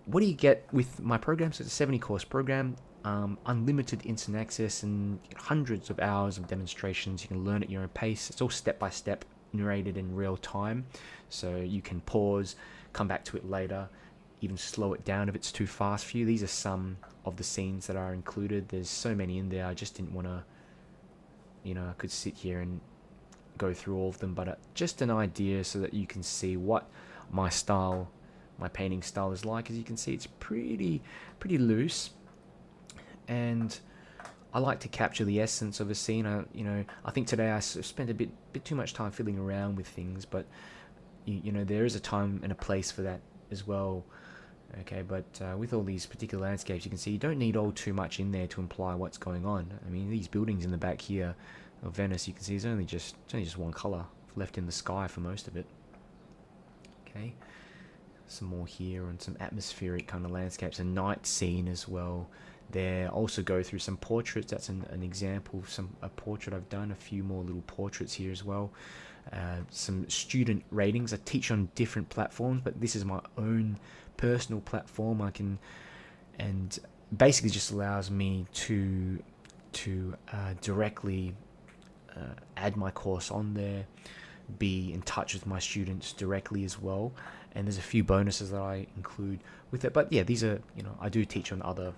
what do you get with my program? So it's a 70-course program, unlimited instant access and hundreds of hours of demonstrations. You can learn at your own pace. It's all step-by-step, narrated in real time, so you can pause, come back to it later, even slow it down if it's too fast for you. These are some of the scenes that are included. There's so many in there. I just didn't want to, I could sit here and go through all of them, but just an idea so that you can see what my painting style is like. As you can see, it's pretty loose, and I like to capture the essence of a scene. I think today I spent a bit too much time fiddling around with things, but there is a time and a place for that as well. Okay, but with all these particular landscapes, you can see you don't need all too much in there to imply what's going on. I mean, these buildings in the back here of Venice, you can see it's only just one color left in the sky for most of it. Okay, some more here and some atmospheric kind of landscapes, a night scene as well. There also go through some portraits. That's an example of a portrait I've done. A few more little portraits here as well. Some student ratings. I teach on different platforms, but this is my own personal platform. And basically just allows me to directly add my course on there, be in touch with my students directly as well, and there's a few bonuses that I include with it. But yeah, these are, I do teach on other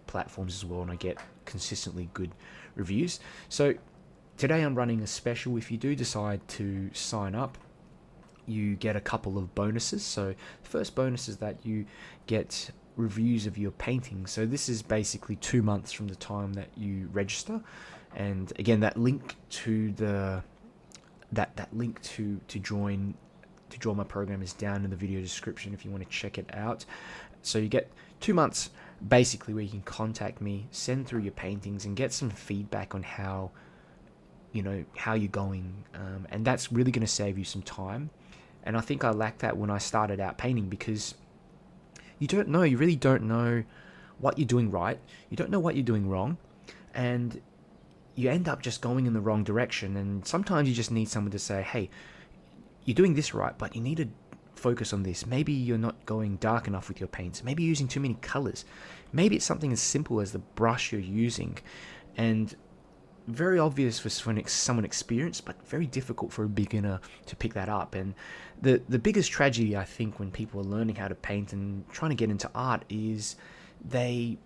platforms as well, and I get consistently good reviews. So today I'm running a special. If you do decide to sign up, you get a couple of bonuses. So the first bonus is that you get reviews of your paintings. So this is basically 2 months from the time that you register, and again, that link to that link to join my program is down in the video description if you want to check it out. So you get 2 months basically where you can contact me, send through your paintings, and get some feedback on how you're going, and that's really going to save you some time. And I think I lacked that when I started out painting, because you really don't know what you're doing right, you don't know what you're doing wrong, and you end up just going in the wrong direction. And sometimes you just need someone to say, hey, you're doing this right, but you need to focus on this. Maybe you're not going dark enough with your paints. Maybe you're using too many colors. Maybe it's something as simple as the brush you're using. And very obvious for someone experienced, but very difficult for a beginner to pick that up. And the biggest tragedy, I think, when people are learning how to paint and trying to get into art is they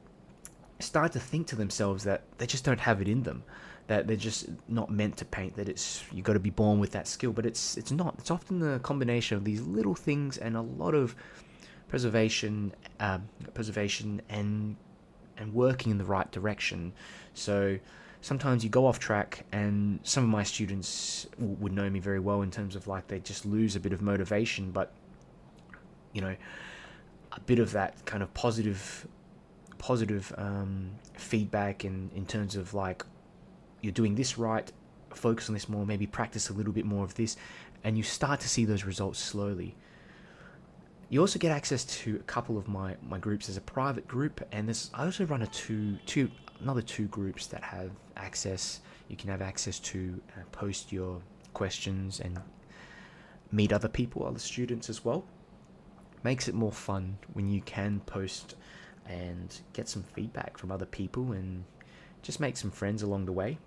start to think to themselves that they just don't have it in them, that they're just not meant to paint, that you got to be born with that skill. But it's not. It's often the combination of these little things and a lot of preservation, and working in the right direction. So sometimes you go off track, and some of my students would know me very well in terms of like they just lose a bit of motivation, but you know, a bit of that kind of positive feedback in terms of like, you're doing this right, focus on this more, maybe practice a little bit more of this, and you start to see those results slowly. You also get access to a couple of my groups as a private group, and I also run another two groups that have access. You can have access to post your questions and meet other people, other students as well. Makes it more fun when you can post and get some feedback from other people and just make some friends along the way.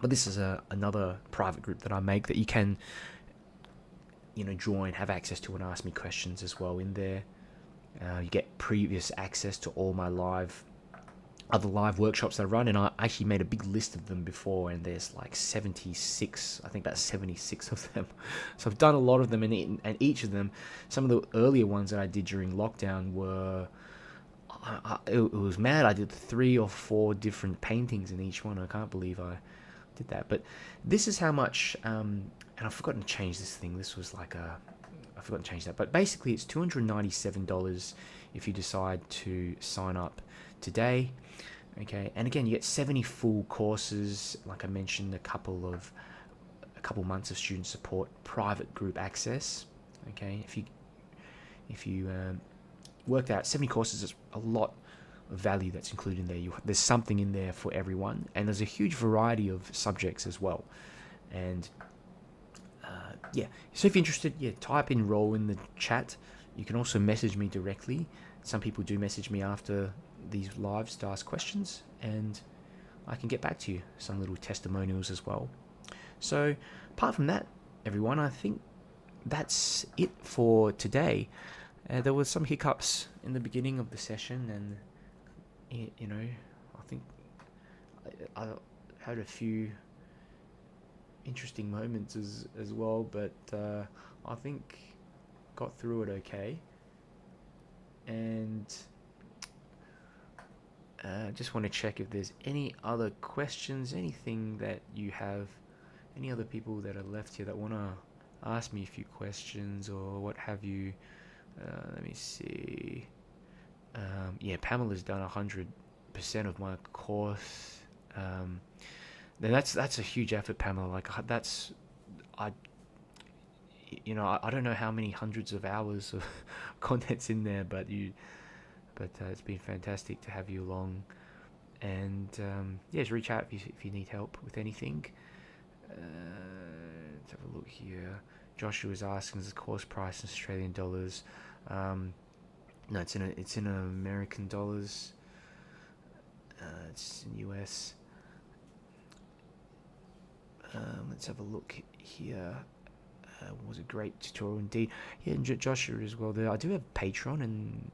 But this is another private group that I make that you can join, have access to, and ask me questions as well in there. You get previous access to all my other live workshops that I run, and I actually made a big list of them before, and there's like 76, I think that's 76 of them. So I've done a lot of them, and each of them, some of the earlier ones that I did during lockdown were, it was mad. I did 3 or 4 different paintings in each one. I can't believe I did that. But this is how much, and I've forgotten to change this thing. This was like I forgot to change that. But basically it's $297 if you decide to sign up today. Okay, and again, you get 70 full courses, like I mentioned, a couple months of student support, private group access. Okay, if you worked out 70 courses, is a lot of value that's included in there. There's something in there for everyone, and there's a huge variety of subjects as well. And so if you're interested, type enroll in the chat. You can also message me directly. Some people do message me after these lives to ask questions, and I can get back to you, some little testimonials as well. So apart from that, everyone, I think that's it for today. There were some hiccups in the beginning of the session, and I think I had a few interesting moments as well, but I think got through it okay. And just want to check if there's any other questions, anything that you have, any other people that are left here that want to ask me a few questions or what have you. Let me see. Pamela's done 100% of my course. Then that's a huge effort, Pamela. Like I don't know how many hundreds of hours of content's in there, but it's been fantastic to have you along. And just reach out if you need help with anything. Let's have a look here. Joshua is asking, is the course price in Australian dollars? No, it's in American dollars. It's in US. Let's have a look here. Was a great tutorial indeed. Yeah, and Joshua as well there. I do have Patreon, and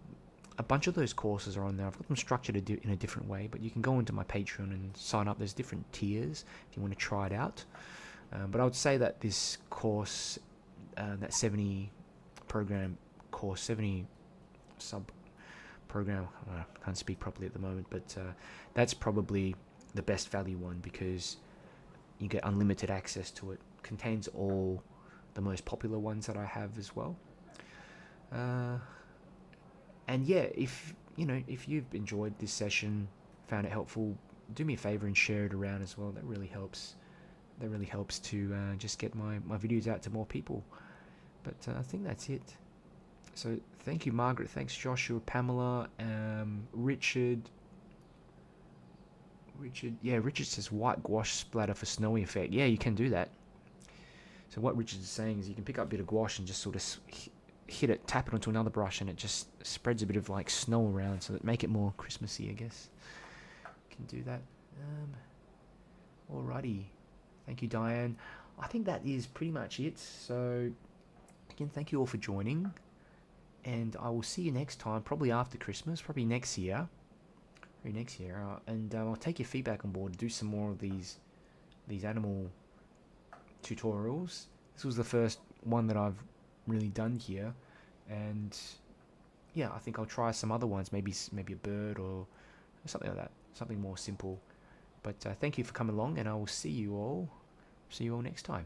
a bunch of those courses are on there. I've got them structured in a different way, but you can go into my Patreon and sign up. There's different tiers if you want to try it out. But I would say that this course, that 70 program course, 70 sub program, I can't speak properly at the moment, but that's probably the best value one, because you get unlimited access to it. Contains all the most popular ones that I have as well. And if you've enjoyed this session, found it helpful, do me a favor and share it around as well. That really helps to just get my videos out to more people. But I think that's it. So thank you, Margaret. Thanks, Joshua, Pamela, Richard. Richard says white gouache splatter for snowy effect. Yeah, you can do that. So what Richard is saying is you can pick up a bit of gouache and just sort of hit it, tap it onto another brush, and it just spreads a bit of like snow around, so that make it more Christmassy, I guess. You can do that. Alrighty. Thank you, Diane. I think that is pretty much it. So again, thank you all for joining, and I will see you next time, probably after Christmas, probably next year. And I'll take your feedback on board, do some more of these animal tutorials. This was the first one that I've really done here, and yeah, I think I'll try some other ones, maybe a bird or something like that, something more simple. But thank you for coming along, and I will see you all next time.